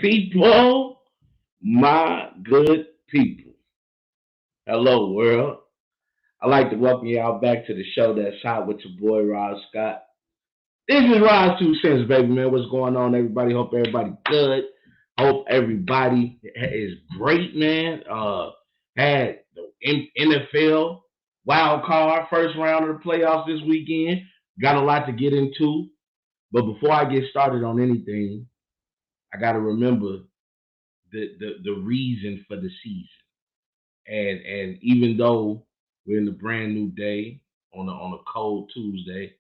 People, my good people. Hello, world. I'd like to welcome y'all back to the show that's hot with your boy, Rob Scott. This is Robs2Cents, baby, man. What's going on, everybody? Hope everybody good. Hope everybody is great, man. Had the NFL wild card, first round of the playoffs this weekend. Got a lot to get into. But before I get started on anything, I got to remember the reason for the season. And even though we're in a brand new day on a cold Tuesday,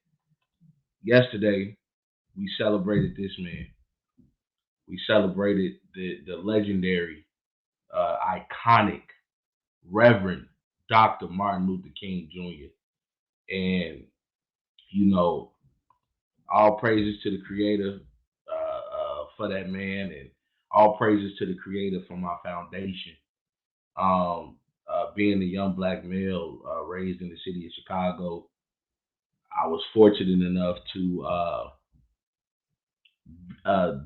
yesterday we celebrated this man. We celebrated the legendary, iconic Reverend Dr. Martin Luther King Jr. And you know, all praises to the Creator for that man, and all praises to the Creator for my foundation. Being a young black male raised in the city of Chicago, I was fortunate enough to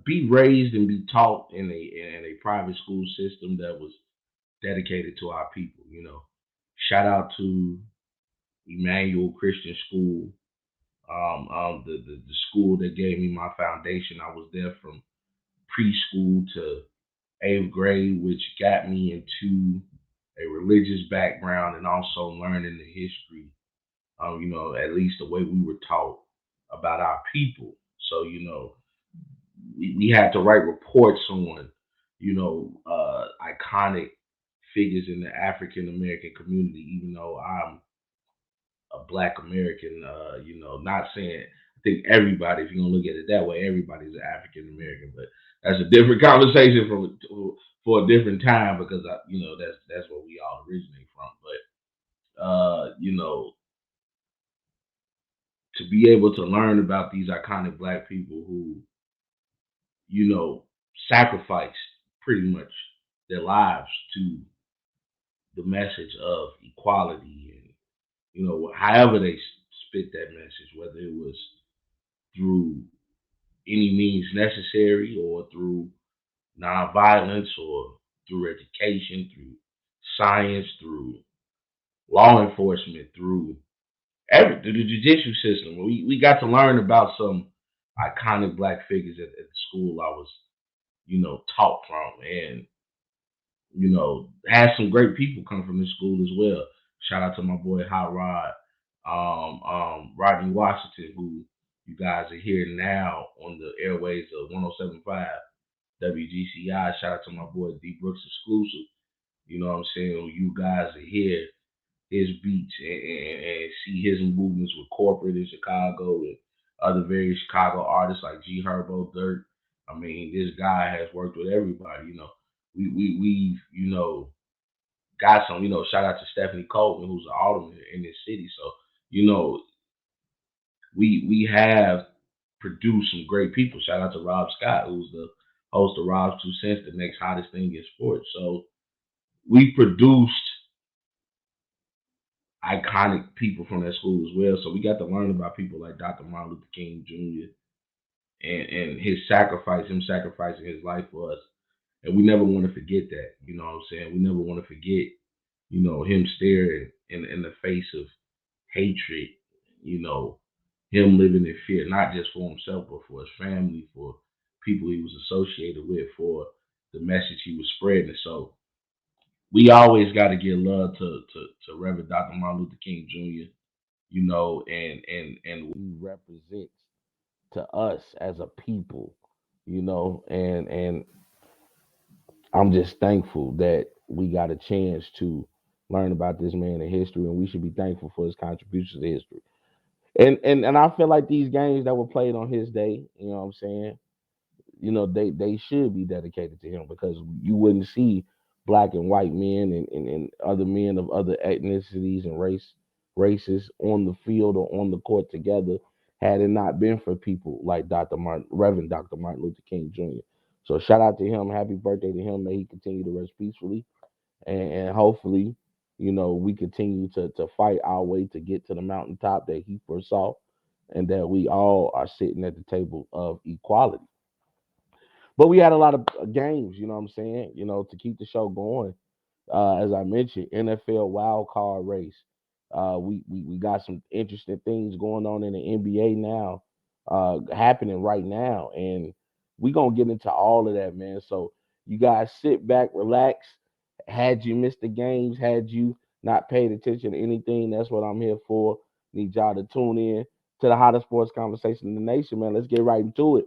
be raised and be taught in a private school system that was dedicated to our people. Shout out to Emmanuel Christian School, the school that gave me my foundation. I was there from preschool to eighth grade, which got me into a religious background and also learning the history, at least the way we were taught about our people. So, we had to write reports on, iconic figures in the African American community, even though I'm a black American, not saying, I think everybody, if you're going to look at it that way, everybody's an African American, but that's a different conversation for a different time because, that's where we all originate from. But, to be able to learn about these iconic black people who, you know, sacrificed pretty much their lives to the message of equality and, however they spit that message, whether it was through any means necessary or through nonviolence or through education, through science, through law enforcement, through the judicial system. We got to learn about some iconic black figures at the school I was, taught from, and had some great people come from this school as well. Shout out to my boy Hot Rod, Rodney Washington, who you guys are hearing now on the airways of 107.5 WGCI. Shout out to my boy D Brooks Exclusive. You know what I'm saying? You guys are here his beats and see his movements with corporate in Chicago and other various Chicago artists like G Herbo, Dirt. I mean, this guy has worked with everybody. We've got some. Shout out to Stephanie Colton, who's an alderman in this city. So you know we have produced some great people. Shout out to Rob Scott, who's the host of Robs2Cents, the next hottest thing in sports. So we produced iconic people from that school as well. So we got to learn about people like Dr. Martin Luther King Jr. and his sacrifice, him sacrificing his life for us. And we never want to forget that. You know what I'm saying? We never want to forget, him staring in the face of hatred, him living in fear, not just for himself, but for his family, for people he was associated with, for the message he was spreading. So we always got to give love to Reverend Dr. Martin Luther King Jr. And he represents to us as a people, and I'm just thankful that we got a chance to learn about this man in history, and we should be thankful for his contributions to history. And I feel like these games that were played on his day, you know what I'm saying, they should be dedicated to him because you wouldn't see black and white men and other men of other ethnicities and races on the field or on the court together had it not been for people like Reverend Dr. Martin Luther King Jr. So shout out to him. Happy birthday to him. May he continue to rest peacefully. And hopefully, we continue to fight our way to get to the mountaintop that he foresaw and that we all are sitting at the table of equality. But we had a lot of games, you know what I'm saying? To keep the show going. As I mentioned, NFL wild card race. We got some interesting things going on in the NBA now, happening right now, and we gonna get into all of that, man. So you guys sit back, relax. Had you missed the games, had you not paid attention to anything, that's what I'm here for. Need y'all to tune in to the hottest sports conversation in the nation, man. Let's get right into it.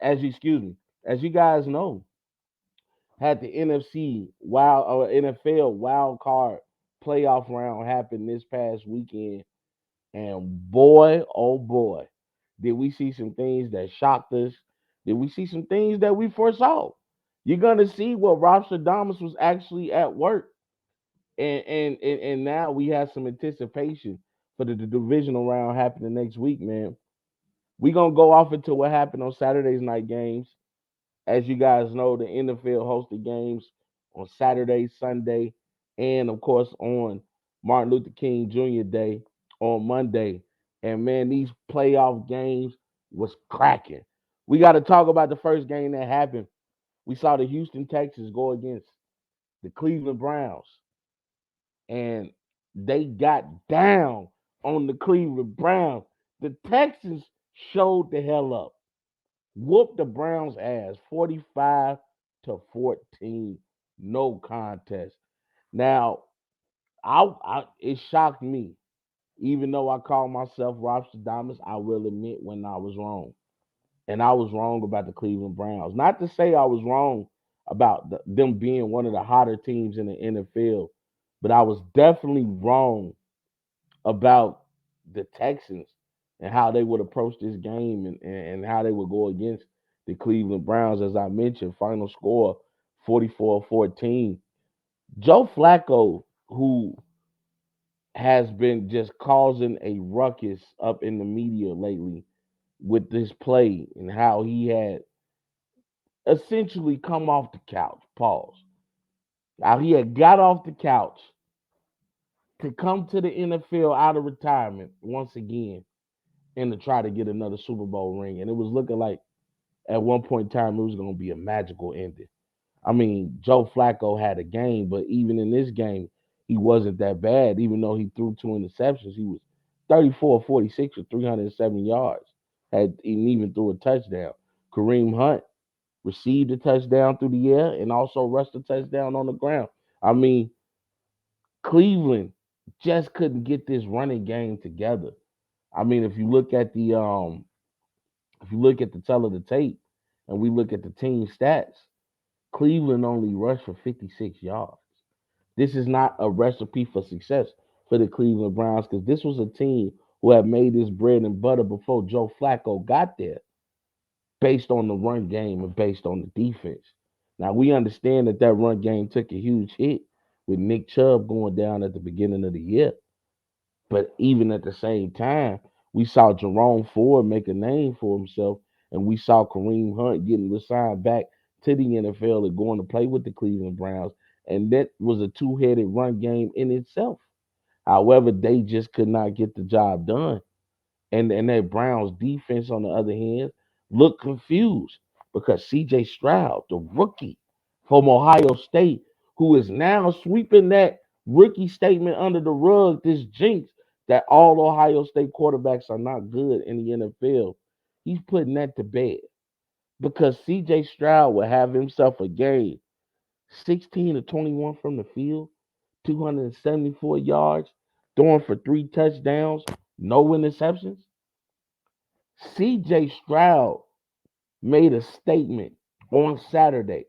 Excuse me, as you guys know, had the NFC wild or NFL wild card playoff round happen this past weekend, and boy, oh boy, did we see some things that shocked us? Did we see some things that we foresaw? You're gonna see what Robs2Cents was actually at work, and now we have some anticipation for the divisional round happening next week, man. We gonna go off into what happened on Saturday's night games. As you guys know, the NFL hosted games on Saturday, Sunday, and of course on Martin Luther King Jr. Day on Monday. And man, these playoff games was cracking. We got to talk about the first game that happened. We saw the Houston Texans go against the Cleveland Browns, and they got down on the Cleveland Browns. The Texans showed the hell up, whooped the Browns' ass 45-14. No contest. Now, it shocked me. Even though I call myself Robs2Cents, I will admit when I was wrong. And I was wrong about the Cleveland Browns. Not to say I was wrong about them being one of the hotter teams in the NFL, but I was definitely wrong about the Texans and how they would approach this game, and how they would go against the Cleveland Browns. As I mentioned, final score 44-14. Joe Flacco, who has been just causing a ruckus up in the media lately with this play and how he had essentially come off the couch, pause. How he had got off the couch to come to the NFL out of retirement once again and to try to get another Super Bowl ring. And it was looking like at one point in time it was going to be a magical ending. I mean, Joe Flacco had a game, but even in this game, he wasn't that bad. Even though he threw two interceptions, he was 34-46 for 307 yards. Had and even threw a touchdown. Kareem Hunt received a touchdown through the air and also rushed a touchdown on the ground. I mean, Cleveland just couldn't get this running game together. I mean, if you look at the tell of the tape and we look at the team stats, Cleveland only rushed for 56 yards. This is not a recipe for success for the Cleveland Browns, because this was a team who had made this bread and butter before Joe Flacco got there, based on the run game and based on the defense. Now, we understand that that run game took a huge hit with Nick Chubb going down at the beginning of the year. But even at the same time, we saw Jerome Ford make a name for himself, and we saw Kareem Hunt getting resigned back to the NFL and going to play with the Cleveland Browns. And that was a two-headed run game in itself. However, they just could not get the job done. And that Browns defense, on the other hand, looked confused because CJ Stroud, the rookie from Ohio State, who is now sweeping that rookie statement under the rug, this jinx that all Ohio State quarterbacks are not good in the NFL, he's putting that to bed because CJ Stroud will have himself a game 16 to 21 from the field, 274 yards, throwing for three touchdowns, no interceptions. CJ Stroud made a statement on Saturday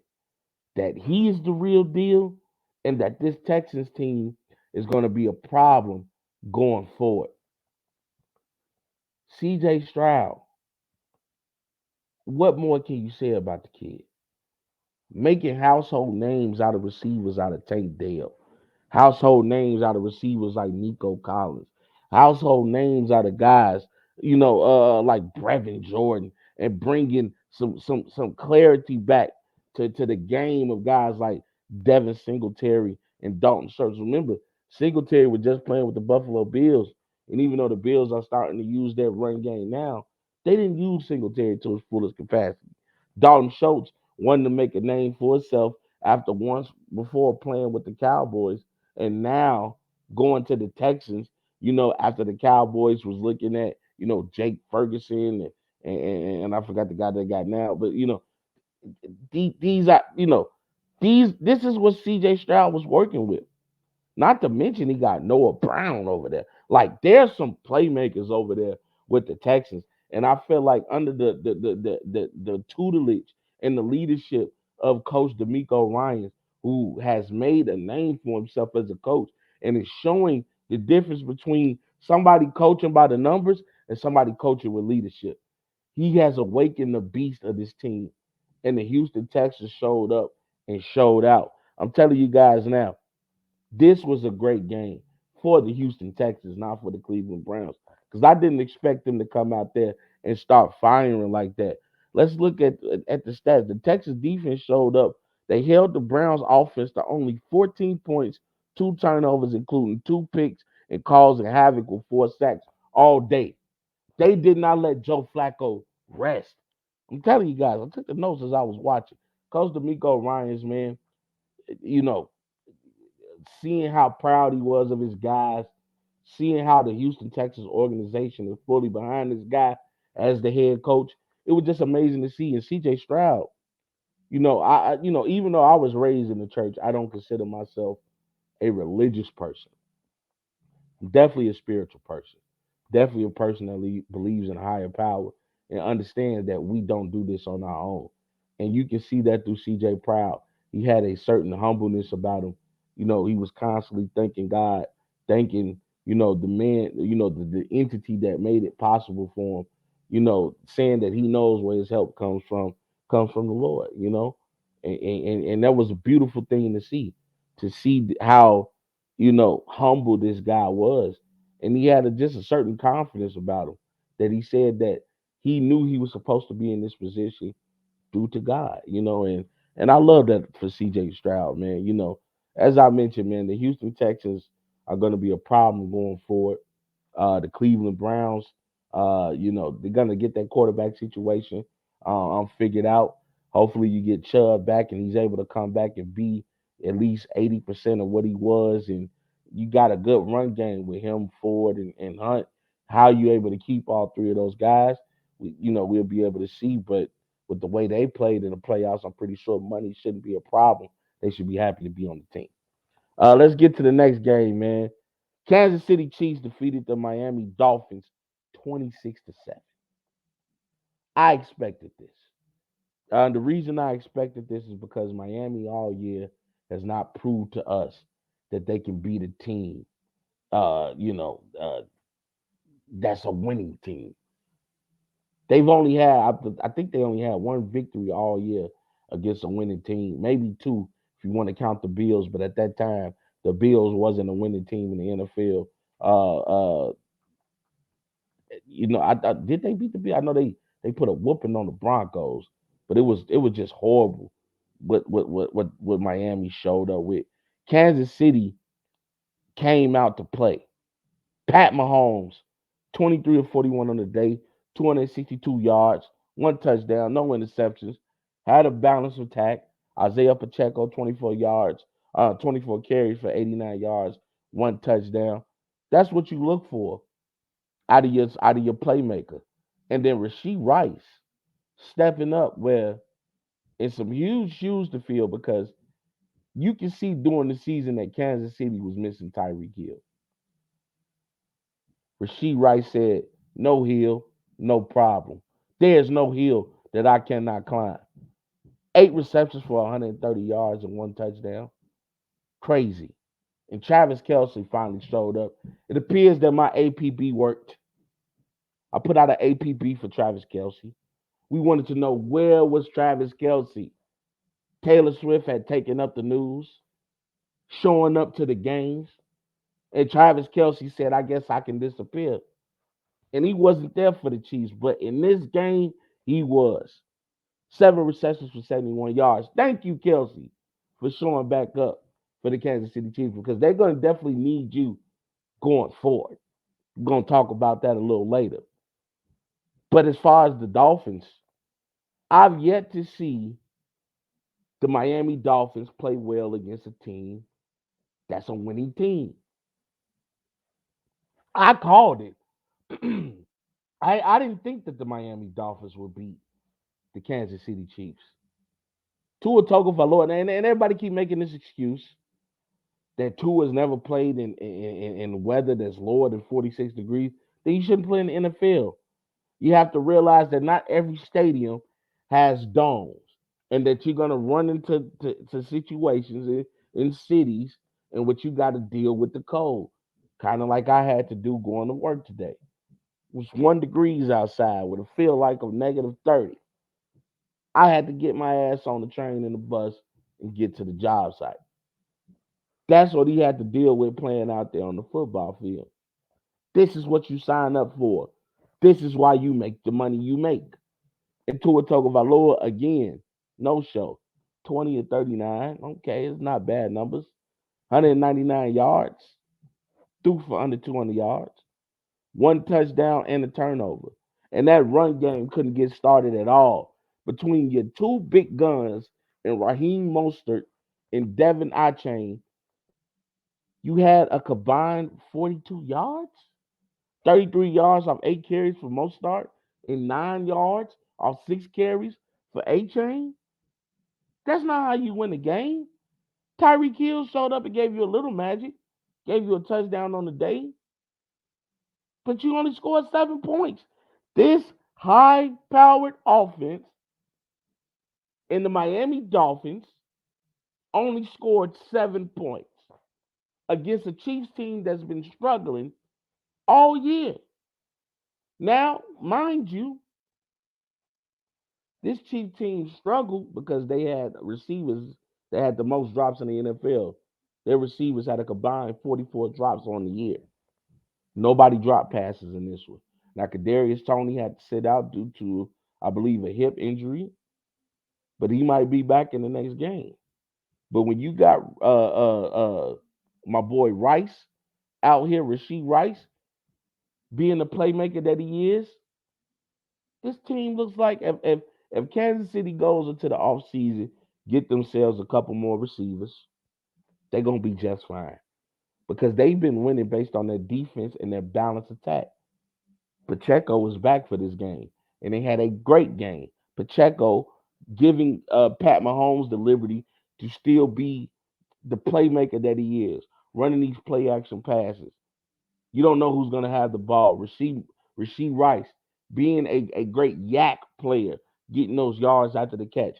that he is the real deal and that this Texans team is going to be a problem going forward. CJ Stroud, what more can you say about the kid? Making household names out of receivers out of Tank Dell, household names out of receivers like Nico Collins, household names out of guys, like Brevin Jordan, and bringing some clarity back to the game of guys like Devin Singletary and Dalton Schultz. Remember, Singletary was just playing with the Buffalo Bills, and even though the Bills are starting to use their run game now, they didn't use Singletary to his fullest capacity. Dalton Schultz wanted to make a name for himself after once before playing with the Cowboys, and now going to the Texans. After the Cowboys was looking at Jake Ferguson and I forgot the guy they got now, but these are this is what C.J. Stroud was working with. Not to mention he got Noah Brown over there. Like there's some playmakers over there with the Texans, and I feel like under the tutelage and the leadership of Coach D'Amico Ryans, who has made a name for himself as a coach, and is showing the difference between somebody coaching by the numbers and somebody coaching with leadership. He has awakened the beast of this team, and the Houston Texans showed up and showed out. I'm telling you guys now, this was a great game for the Houston Texans, not for the Cleveland Browns, because I didn't expect them to come out there and start firing like that. Let's look at the stats. The Texas defense showed up. They held the Browns offense to only 14 points, two turnovers, including two picks, and causing havoc with four sacks all day. They did not let Joe Flacco rest. I'm telling you guys, I took the notes as I was watching. Coach D'Amico Ryans, man, you know, seeing how proud he was of his guys, seeing how the Houston Texas organization is fully behind this guy as the head coach. It was just amazing to see. And CJ Stroud, even though I was raised in the church, I don't consider myself a religious person. I'm definitely a spiritual person. Definitely a person that believes in higher power and understands that we don't do this on our own. And you can see that through CJ Proud. He had a certain humbleness about him. He was constantly thanking God, thanking, the man, the entity that made it possible for him, saying that he knows where his help comes from the Lord. And that was a beautiful thing to see how humble this guy was. And he had just a certain confidence about him that he said that he knew he was supposed to be in this position due to God. And I love that for CJ Stroud, man. As I mentioned, man, the Houston Texans are going to be a problem going forward. The Cleveland Browns, they're gonna get that quarterback situation figured out. Hopefully, you get Chubb back and he's able to come back and be at least 80% of what he was, and you got a good run game with him, Ford and Hunt. How you able to keep all three of those guys? We'll be able to see, but with the way they played in the playoffs, I'm pretty sure money shouldn't be a problem. They should be happy to be on the team. Let's get to the next game, man. Kansas City Chiefs defeated the Miami Dolphins 26-7. I expected this. The reason I expected this is because Miami all year has not proved to us that they can beat a team, that's a winning team. They've only had, I think they only had one victory all year against a winning team, maybe two if you want to count the Bills. But at that time, the Bills wasn't a winning team in the NFL. I did they beat the Bills? I know they put a whooping on the Broncos, but it was just horrible. What Miami showed up with. Kansas City came out to play. Pat Mahomes, 23 of 41 on the day, 262 yards, one touchdown, no interceptions. Had a balanced attack. Isaiah Pacheco, 24 yards, 24 carries for 89 yards, one touchdown. That's what you look for out of your playmaker. And then Rasheed Rice stepping up where it's some huge shoes to fill because you can see during the season that Kansas City was missing Tyreek Hill. Rasheed Rice said, "No hill, no problem. There's no hill that I cannot climb." 8 receptions for 130 yards and one touchdown. Crazy. And Travis Kelsey finally showed up. It appears that my APB worked. I put out an APB for Travis Kelsey. We wanted to know where was Travis Kelsey. Taylor Swift had taken up the news, showing up to the games, and Travis Kelsey said, "I guess I can disappear." And he wasn't there for the Chiefs, but in this game, he was. 7 receptions for 71 yards. Thank you, Kelsey, for showing back up for the Kansas City Chiefs because they're going to definitely need you going forward. We're going to talk about that a little later. But as far as the Dolphins, I've yet to see the Miami Dolphins play well against a team that's a winning team. I called it. I didn't think that the Miami Dolphins would beat the Kansas City Chiefs. Tua Tagovailoa, and everybody keep making this excuse that Tua has never played in weather that's lower than 46 degrees. Then you shouldn't play in the NFL. You have to realize that not every stadium has domes, and that you're gonna run into to situations in cities in which you got to deal with the cold, kind of like I had to do going to work today. It was 1 degrees outside with a feel like of -30. I had to get my ass on the train and the bus and get to the job site. That's what he had to deal with playing out there on the football field. This is what you sign up for. This is why you make the money you make. And Tua Tagovailoa again, no show, 20 and 39. Okay, it's not bad numbers. 199 yards, threw for under 200 yards, one touchdown and a turnover. And that run game couldn't get started at all. Between your two big guns and Raheem Mostert and Devin Achane, you had a combined 42 yards, 33 yards off 8 carries for Mostert, and 9 yards off 6 carries for Achane. That's not how you win the game. Tyreek Hill showed up and gave you a little magic, gave you a touchdown on the day, but you only scored 7 points. This high powered offense in the Miami Dolphins only scored 7 points against a Chiefs team that's been struggling all year. Now, mind you, this Chief team struggled because they had receivers that had the most drops in the NFL. Their receivers had a combined 44 drops on the year. Nobody dropped passes in this one. Now, Kadarius Toney had to sit out due to, I believe, a hip injury, but he might be back in the next game. But when you got my boy Rice out here, Rasheed Rice, being the playmaker that he is, this team looks like if Kansas City goes into the offseason, get themselves a couple more receivers, they're gonna be just fine. Because they've been winning based on their defense and their balanced attack. Pacheco was back for this game, and they had a great game. Pacheco giving Pat Mahomes the liberty to still be the playmaker that he is, running these play action passes. You don't know who's going to have the ball. Rasheed Rice being a great yak player, getting those yards after the catch.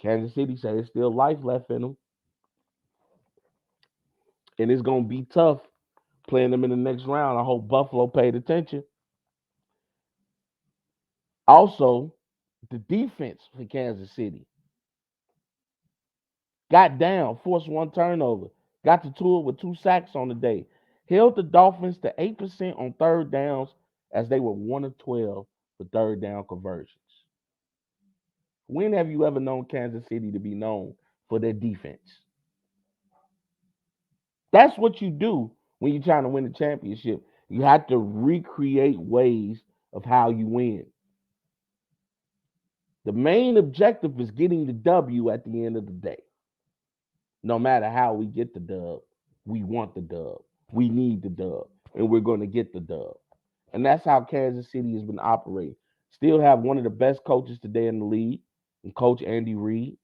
Kansas City said there's still life left in them, and it's going to be tough playing them in the next round. I hope Buffalo paid attention. Also, the defense for Kansas City got down, forced one turnover, got to it with 2 sacks on the day, held the Dolphins to 8% on third downs as they were 1 of 12 for third down conversions. When have you ever known Kansas City to be known for their defense? That's what you do when you're trying to win a championship. You have to recreate ways of how you win. The main objective is getting the W at the end of the day. No matter how we get the dub, we want the dub. We need the dub, and we're going to get the dub. And that's how Kansas City has been operating. Still have one of the best coaches today in the league, and Coach Andy Reid.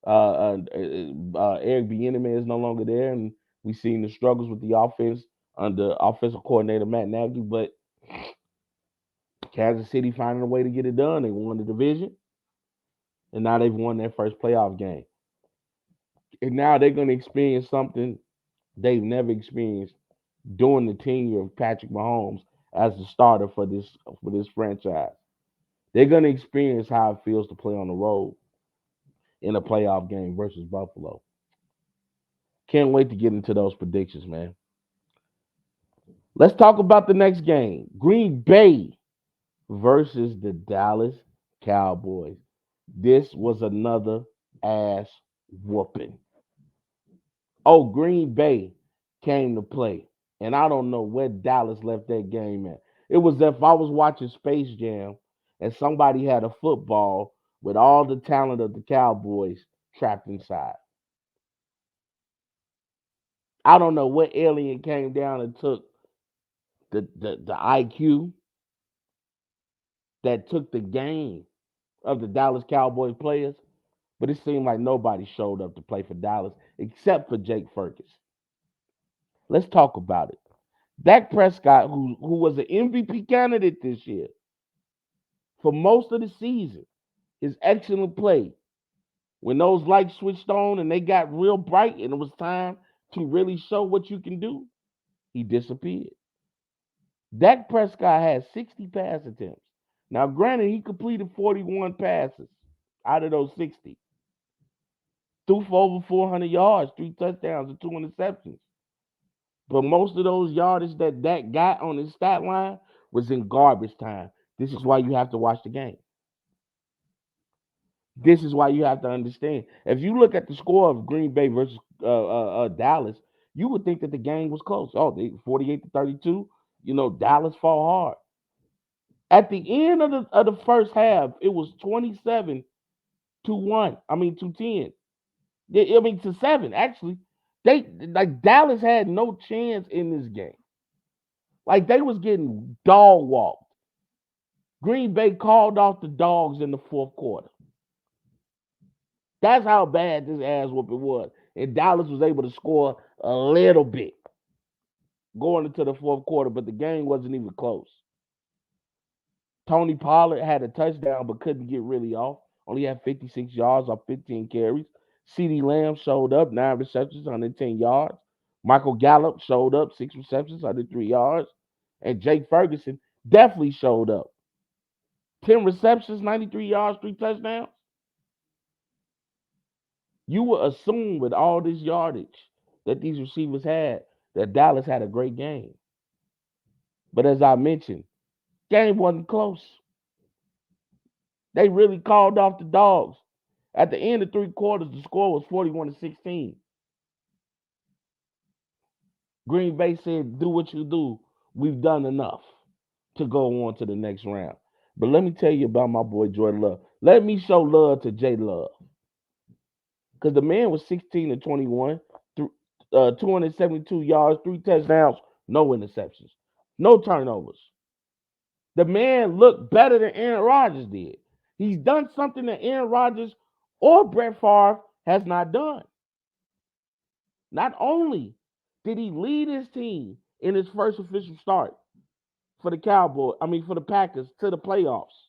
Eric Bieniemy is no longer there, and we've seen the struggles with the offense under offensive coordinator Matt Nagy. But Kansas City finding a way to get it done. They won the division, and now they've won their first playoff game. And now they're going to experience something they've never experienced during the tenure of Patrick Mahomes as the starter for this franchise. They're going to experience how it feels to play on the road in a playoff game versus Buffalo. Can't wait to get into those predictions, man. Let's talk about the next game. Green Bay versus the Dallas Cowboys. This was another ass whooping. Oh, Green Bay came to play. And I don't know where Dallas left that game at. It was if I was watching Space Jam and somebody had a football with all the talent of the Cowboys trapped inside. I don't know what alien came down and took the IQ that took the game of the Dallas Cowboys players, but it seemed like nobody showed up to play for Dallas except for Jake Ferguson. Let's talk about it. Dak Prescott, who was an MVP candidate this year for most of the season, his excellent play. When those lights switched on and they got real bright and it was time to really show what you can do, he disappeared. Dak Prescott had 60 pass attempts. Now, granted, he completed 41 passes out of those 60. Threw for over 400 yards, 3 touchdowns, and 2 interceptions. But most of those yardage that Dak got on his stat line was in garbage time. This is why you have to watch the game. This is why you have to understand. If you look at the score of Green Bay versus Dallas, you would think that the game was close. Oh, they 48-32. Dallas fought hard. At the end of the first half, it was 27-1. I mean, to 10. I mean, to 7. Actually, Dallas had no chance in this game. Like they was getting dog walked. Green Bay called off the dogs in the fourth quarter. That's how bad this ass whooping was. And Dallas was able to score a little bit going into the fourth quarter, but the game wasn't even close. Tony Pollard had a touchdown but couldn't get really off. Only had 56 yards off 15 carries. CeeDee Lamb showed up, 9 receptions, 110 yards. Michael Gallup showed up, 6 receptions, 103 yards. And Jake Ferguson definitely showed up. 10 receptions, 93 yards, 3 touchdowns. You would assume with all this yardage that these receivers had that Dallas had a great game. But as I mentioned, game wasn't close. They really called off the dogs. At the end of 3 quarters, the score was 41-16. Green Bay said, do what you do. We've done enough to go on to the next round. But let me tell you about my boy Jordan Love. Let me show love to J Love. Because the man was 16-21, 272 yards, 3 touchdowns, no interceptions, no turnovers. The man looked better than Aaron Rodgers did. He's done something that Aaron Rodgers or Brett Favre has not done. Not only did he lead his team in his first official start for the Packers to the playoffs,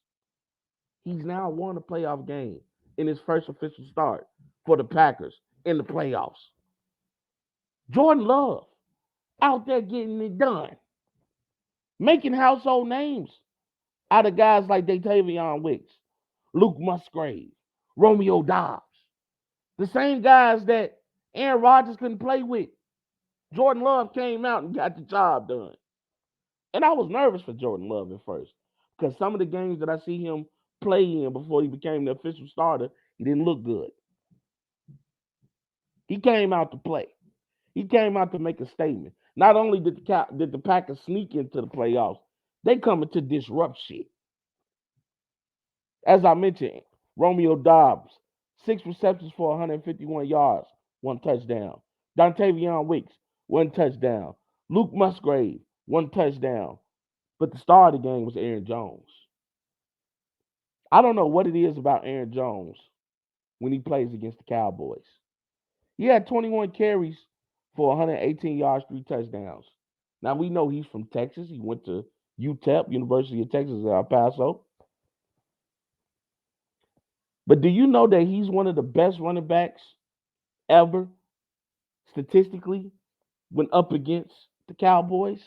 he's now won a playoff game in his first official start for the Packers in the playoffs. Jordan Love out there getting it done, making household names out of guys like Datavion Wicks, Luke Musgrave, Romeo Dobbs, the same guys that Aaron Rodgers couldn't play with. Jordan Love came out and got the job done. And I was nervous for Jordan Love at first because some of the games that I see him play in before he became the official starter, he didn't look good. He came out to play. He came out to make a statement. Not only did the Packers sneak into the playoffs, they coming to disrupt shit. As I mentioned, Romeo Dobbs, 6 receptions for 151 yards, 1 touchdown. Dontavion Wicks, 1 touchdown. Luke Musgrave, 1 touchdown. But the star of the game was Aaron Jones. I don't know what it is about Aaron Jones when he plays against the Cowboys. He had 21 carries for 118 yards, 3 touchdowns. Now we know he's from Texas. He went to UTEP, University of Texas at El Paso. But do you know that he's one of the best running backs ever, statistically, when up against the Cowboys?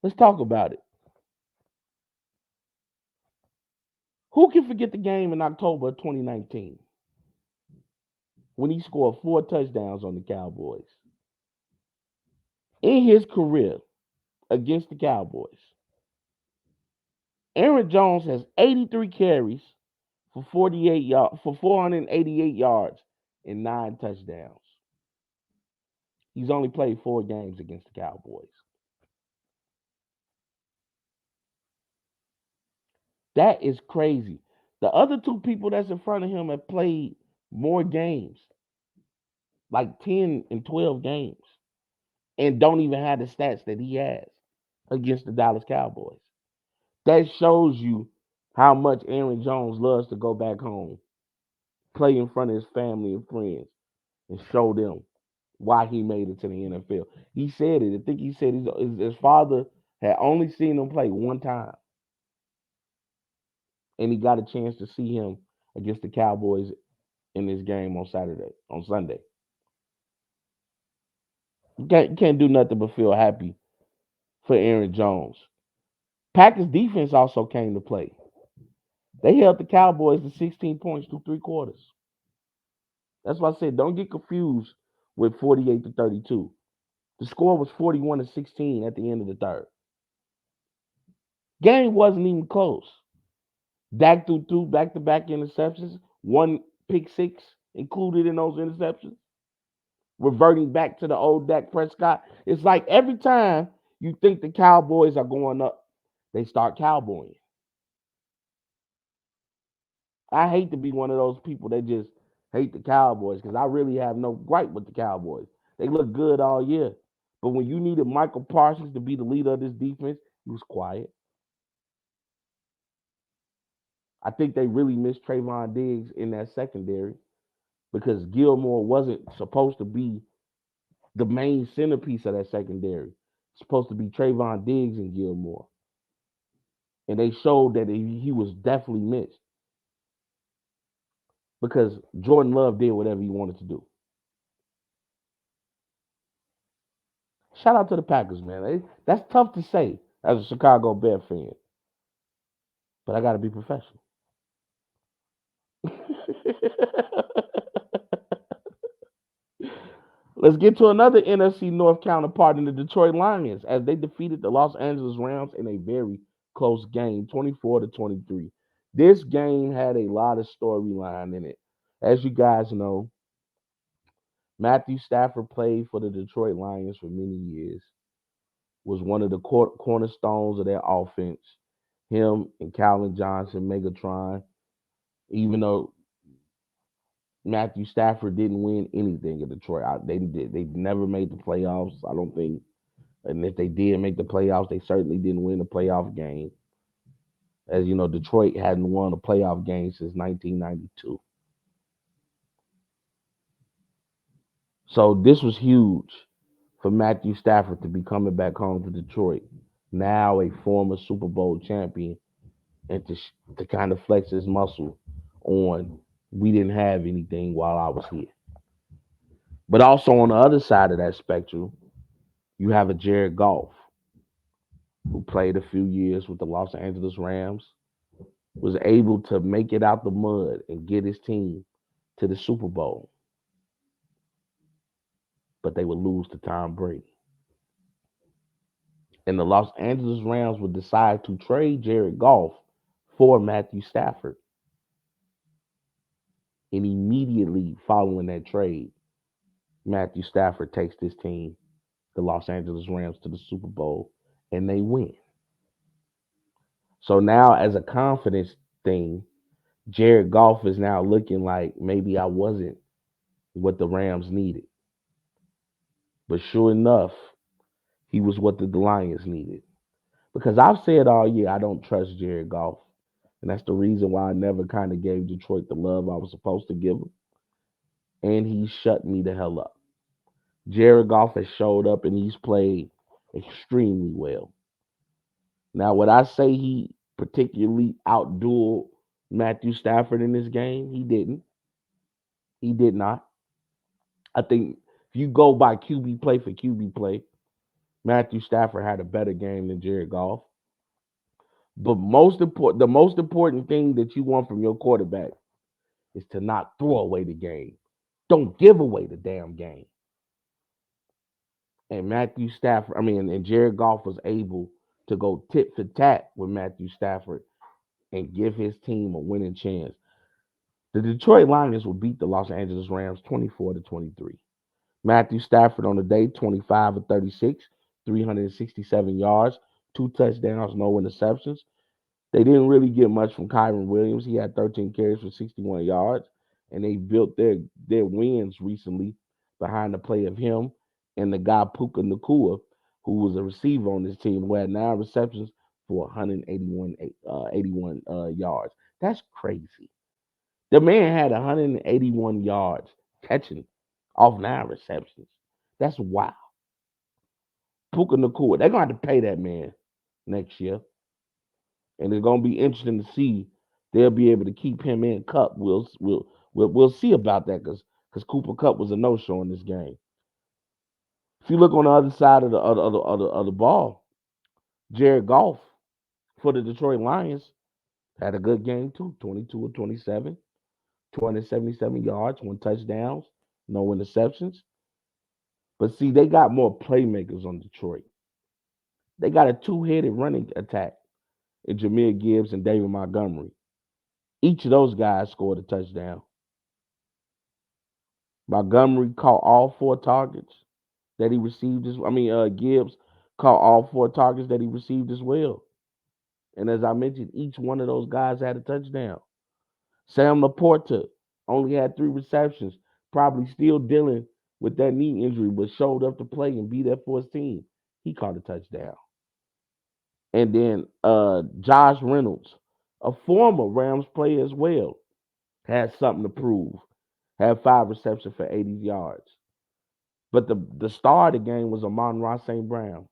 Let's talk about it. Who can forget the game in October of 2019 when he scored 4 touchdowns on the Cowboys? In his career against the Cowboys, Aaron Jones has 83 carries for 488 yards and 9 touchdowns. He's only played 4 games against the Cowboys. That is crazy. The other two people that's in front of him have played more games, like 10 and 12 games, and don't even have the stats that he has against the Dallas Cowboys. That shows you how much Aaron Jones loves to go back home, play in front of his family and friends, and show them why he made it to the NFL. He said it. I think he said his father had only seen him play one time, and he got a chance to see him against the Cowboys in this game on Sunday. You can't do nothing but feel happy for Aaron Jones. Packers defense also came to play. They held the Cowboys to 16 points through 3 quarters. That's why I said don't get confused with 48 to 32. The score was 41 to 16 at the end of the third. Game wasn't even close. Dak threw two back to back interceptions, one pick six included in those interceptions, reverting back to the old Dak Prescott. It's like every time you think the Cowboys are going up, they start cowboying. I hate to be one of those people that just hate the Cowboys because I really have no gripe with the Cowboys. They look good all year. But when you needed Michael Parsons to be the leader of this defense, he was quiet. I think they really missed Trayvon Diggs in that secondary because Gilmore wasn't supposed to be the main centerpiece of that secondary. It's supposed to be Trayvon Diggs and Gilmore. And they showed that he was definitely missed because Jordan Love did whatever he wanted to do. Shout out to the Packers, man. That's tough to say as a Chicago Bear fan, but I got to be professional. Let's get to another NFC North counterpart in the Detroit Lions as they defeated the Los Angeles Rams in a very close game, 24 to 23. This game had a lot of storyline in it. As you guys know, Matthew Stafford played for the Detroit Lions for many years, was one of the cornerstones of their offense. Him and Calvin Johnson, Megatron, even though Matthew Stafford didn't win anything in Detroit. They never made the playoffs, I don't think. And if they did make the playoffs, they certainly didn't win a playoff game. As you know, Detroit hadn't won a playoff game since 1992. So this was huge for Matthew Stafford to be coming back home to Detroit, now a former Super Bowl champion, and to kind of flex his muscle on we didn't have anything while I was here. But also on the other side of that spectrum, you have a Jared Goff who played a few years with the Los Angeles Rams, was able to make it out the mud and get his team to the Super Bowl, but they would lose to Tom Brady. And the Los Angeles Rams would decide to trade Jared Goff for Matthew Stafford. And immediately following that trade, Matthew Stafford takes this team, the Los Angeles Rams, to the Super Bowl, and they win. So now, as a confidence thing, Jared Goff is now looking like maybe I wasn't what the Rams needed. But sure enough, he was what the Lions needed. Because I've said all year I don't trust Jared Goff. And that's the reason why I never kind of gave Detroit the love I was supposed to give him. And he shut me the hell up. Jared Goff has showed up and he's played extremely well. Now, would I say he particularly outdueled Matthew Stafford in this game? He didn't. He did not. I think if you go by QB play for QB play, Matthew Stafford had a better game than Jared Goff. But the most important thing that you want from your quarterback is to not throw away the game. Don't give away the damn game. And and Jared Goff was able to go tit for tat with Matthew Stafford and give his team a winning chance. The Detroit Lions will beat the Los Angeles Rams 24 to 23. Matthew Stafford on the day, 25 of 36, 367 yards, 2 touchdowns, no interceptions. They didn't really get much from Kyron Williams. He had 13 carries for 61 yards, and they built their wins recently behind the play of him and the guy Puka Nakua, who was a receiver on this team, who had 9 receptions for 81 yards. That's crazy. The man had 181 yards catching off 9 receptions. That's wild. Puka Nakua, they're going to have to pay that man next year, and it's going to be interesting to see they'll be able to keep him in Cup. We'll see about that because Cooper Cup was a no show in this game. If you look on the other side of the ball, Jared Goff for the Detroit Lions had a good game too. 22 of 27, 277 yards, 1 touchdowns, no interceptions. But see, they got more playmakers on Detroit. They got a two-headed running attack in Jameer Gibbs and David Montgomery. Each of those guys scored a touchdown. Montgomery caught all 4 targets that he received. Gibbs caught all 4 targets that he received as well. And as I mentioned, each one of those guys had a touchdown. Sam Laporta only had 3 receptions, probably still dealing with that knee injury, but showed up to play and be there for his team. He caught a touchdown. And then Josh Reynolds, a former Rams player as well, had something to prove. Had 5 receptions for 80 yards. But the star of the game was Amon-Ra St. Brown,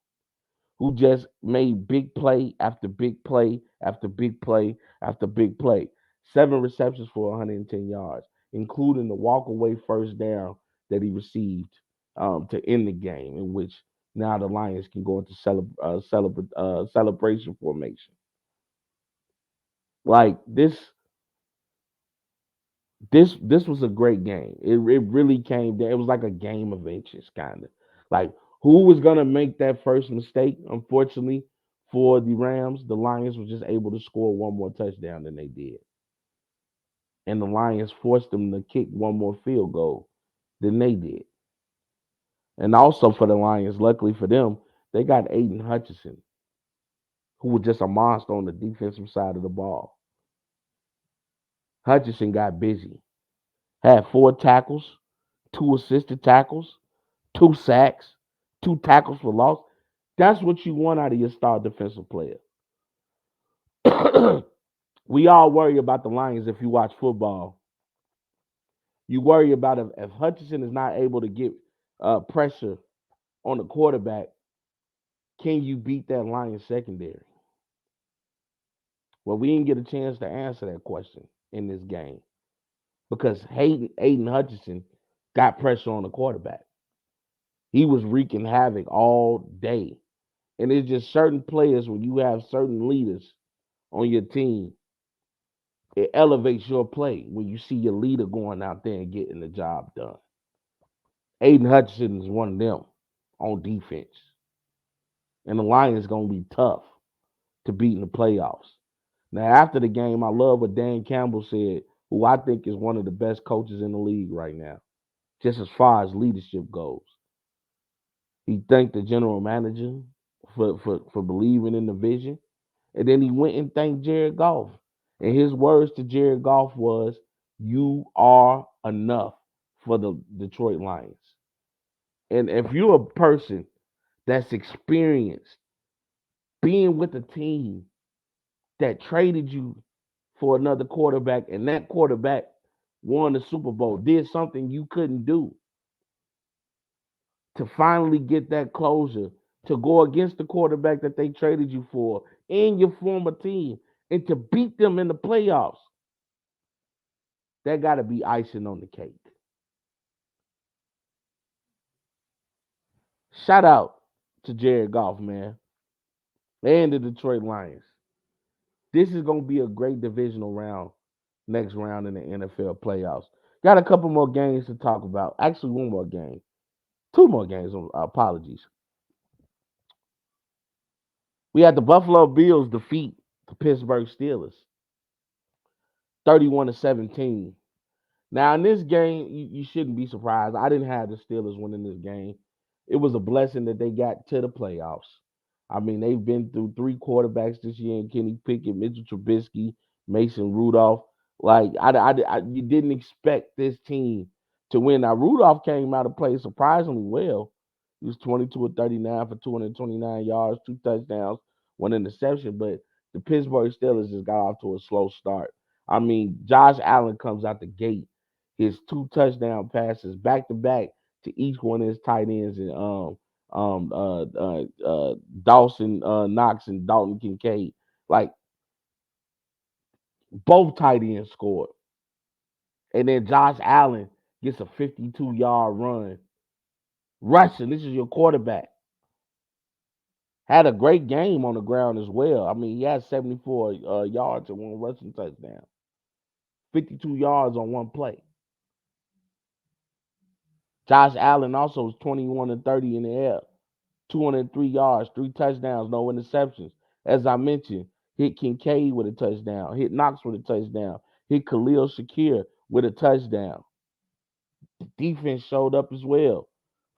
who just made big play after big play after big play after big play. 7 receptions for 110 yards, including the walk-away first down that he received to end the game, in which now the Lions can go into celebration formation. Like this was a great game. It really came down. It was like a game of inches, kind of. Like who was gonna make that first mistake? Unfortunately for the Rams, the Lions were just able to score one more touchdown than they did, and the Lions forced them to kick one more field goal than they did. And also for the Lions, luckily for them, they got Aiden Hutchinson, who was just a monster on the defensive side of the ball. Hutchinson got busy, had 4 tackles, 2 assisted tackles, 2 sacks, 2 tackles for loss. That's what you want out of your star defensive player. We all worry about the Lions if you watch football. You worry about if Hutchinson is not able to get pressure on the quarterback, can you beat that Lions secondary? Well, we didn't get a chance to answer that question in this game because Aiden Hutchinson got pressure on the quarterback. He was wreaking havoc all day. And it's just certain players, when you have certain leaders on your team, it elevates your play when you see your leader going out there and getting the job done. Aiden Hutchinson is one of them on defense. And the Lions going to be tough to beat in the playoffs. Now, after the game, I love what Dan Campbell said, who I think is one of the best coaches in the league right now, just as far as leadership goes. He thanked the general manager for believing in the vision. And then he went and thanked Jared Goff. And his words to Jared Goff was, "You are enough for the Detroit Lions." And if you're a person that's experienced being with a team that traded you for another quarterback and that quarterback won the Super Bowl, did something you couldn't do, to finally get that closure, to go against the quarterback that they traded you for in your former team and to beat them in the playoffs, that got to be icing on the cake. Shout out to Jared Goff, man, and the Detroit Lions. This is going to be a great divisional round, next round in the NFL playoffs. Got a couple more games to talk about. Actually, one more game. 2 more games. Apologies. We had the Buffalo Bills defeat the Pittsburgh Steelers 31-17. Now, in this game, you shouldn't be surprised. I didn't have the Steelers winning this game. It was a blessing that they got to the playoffs. I mean, they've been through three quarterbacks this year: and Kenny Pickett, Mitchell Trubisky, Mason Rudolph. Like you didn't expect this team to win. Now Rudolph came out of play surprisingly well. He was 22 or 39 for 229 yards, two touchdowns, one interception. But the Pittsburgh Steelers just got off to a slow start. I mean, Josh Allen comes out the gate, his two touchdown passes back to back to each one of his tight ends, and um uh uh Dawson Knox and Dalton Kincaid. Like both tight ends scored. And then Josh Allen gets a 52-yard run. Rushing, this is your quarterback. Had a great game on the ground as well. I mean, he had 74 yards and one rushing touchdown. 52 yards on one play. Josh Allen also was 21 and 30 in the air. 203 yards, three touchdowns, no interceptions. As I mentioned, hit Kincaid with a touchdown, hit Knox with a touchdown, hit Khalil Shakir with a touchdown. The defense showed up as well,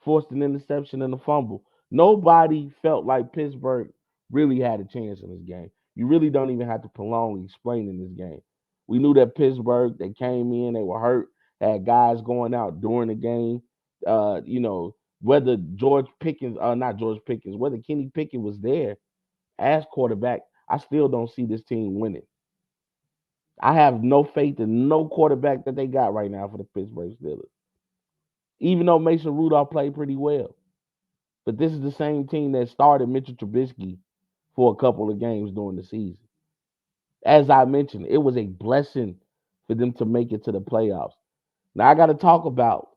forced an interception and a fumble. Nobody felt like Pittsburgh really had a chance in this game. You really don't even have to prolong explaining this game. We knew that Pittsburgh, they came in, they were hurt, had guys going out during the game. You know, whether George Pickens, not George Pickens, whether Kenny Pickett was there as quarterback, I still don't see this team winning. I have no faith in no quarterback that they got right now for the Pittsburgh Steelers. Even though Mason Rudolph played pretty well. But this is the same team that started Mitchell Trubisky for a couple of games during the season. As I mentioned, it was a blessing for them to make it to the playoffs. Now I got to talk about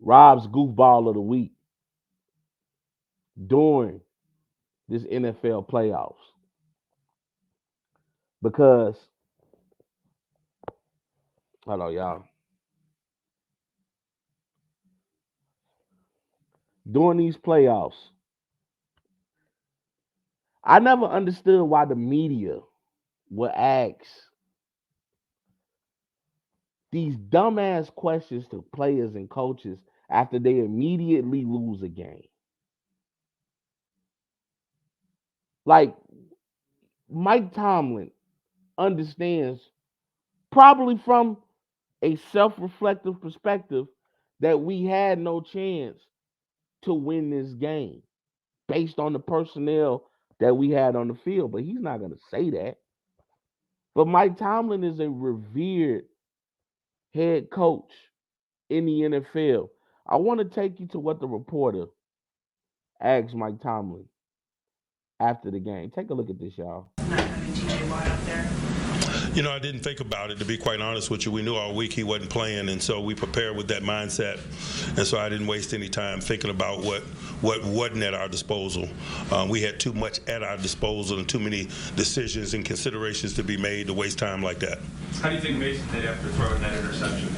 Rob's goofball of the week during this NFL playoffs. Because, hello, y'all. During these playoffs, I never understood why the media would ask these dumbass questions to players and coaches after they immediately lose a game. Like Mike Tomlin understands, probably from a self-reflective perspective, that we had no chance to win this game based on the personnel that we had on the field. But he's not going to say that. But Mike Tomlin is a revered head coach in the NFL. I want to take you to what the reporter asked Mike Tomlin after the game. Take a look at this, y'all. Not having TJ Watt up there. You know, I didn't think about it, to be quite honest with you. We knew all week he wasn't playing, and so we prepared with that mindset. And so I didn't waste any time thinking about what wasn't at our disposal. We had too much at our disposal and too many decisions and considerations to be made to waste time like that. How do you think Mason did after throwing that interception?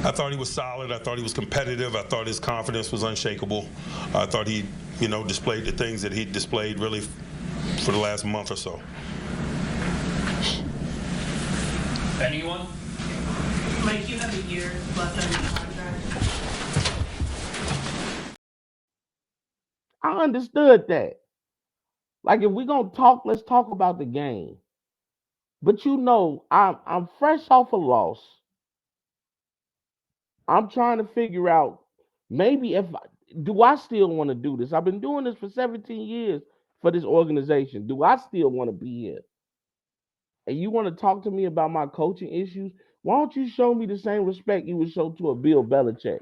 I thought he was solid. I thought he was competitive. I thought his confidence was unshakable. I thought he, displayed the things that he displayed really for the last month or so. Anyone? Mike, you have a year left on your contract. I understood that. Like, if we're gonna talk, let's talk about the game. But I'm fresh off a loss. I'm trying to figure out maybe do I still want to do this? I've been doing this for 17 years for this organization. Do I still want to be here? And you want to talk to me about my coaching issues? Why don't you show me the same respect you would show to a Bill Belichick?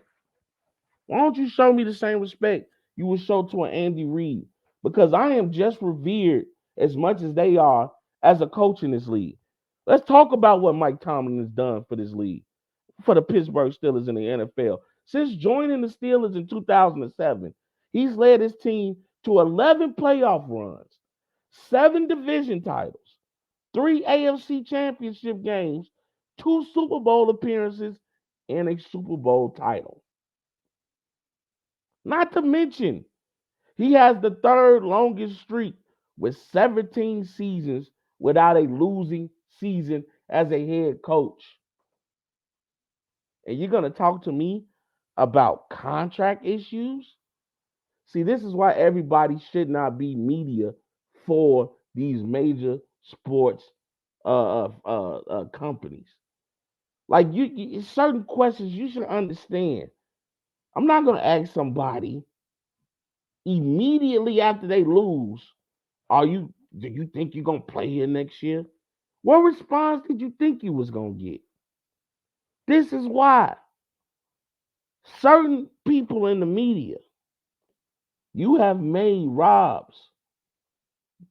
Why don't you show me the same respect you would show to an Andy Reid? Because I am just revered as much as they are as a coach in this league. Let's talk about what Mike Tomlin has done for this league, for the Pittsburgh Steelers in the NFL. Since joining the Steelers in 2007, he's led his team to 11 playoff runs, 7 division titles, 3 AFC championship games, 2 Super Bowl appearances, and a Super Bowl title. Not to mention, he has the third longest streak with 17 seasons without a losing season as a head coach. And you're going to talk to me about contract issues? See, this is why everybody should not be media for these major sports companies. Like certain questions you should understand. I'm not gonna ask somebody immediately after they lose, do you think you're gonna play here next year? What response did you think you was gonna get? This is why certain people in the media, you have made Robs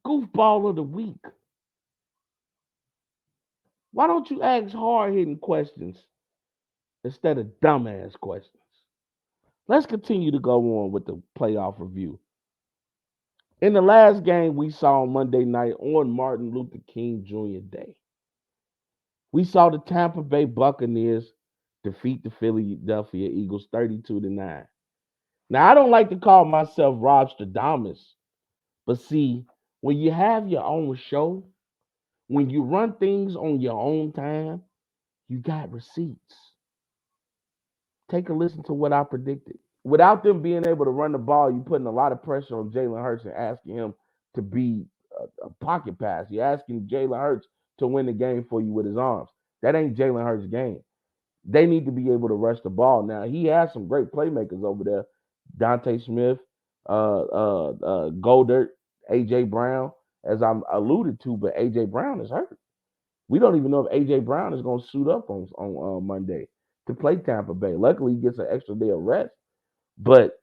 goofball of the week. Why don't you ask hard hitting questions instead of dumbass questions? Let's continue to go on with the playoff review. In the last game we saw on Monday night on Martin Luther King Jr. Day, we saw the Tampa Bay Buccaneers defeat the Philadelphia Eagles 32-9. Now, I don't like to call myself Robs2Cents, but see, when you have your own show, when you run things on your own time, you got receipts. Take a listen to what I predicted. Without them being able to run the ball, you're putting a lot of pressure on Jalen Hurts and asking him to be a pocket pass. You're asking Jalen Hurts to win the game for you with his arms. That ain't Jalen Hurts' game. They need to be able to rush the ball. Now, he has some great playmakers over there. Dante Smith, Goldert, A.J. Brown, as I'm alluded to, but A.J. Brown is hurt. We don't even know if A.J. Brown is going to suit up on Monday to play Tampa Bay. Luckily, he gets an extra day of rest. But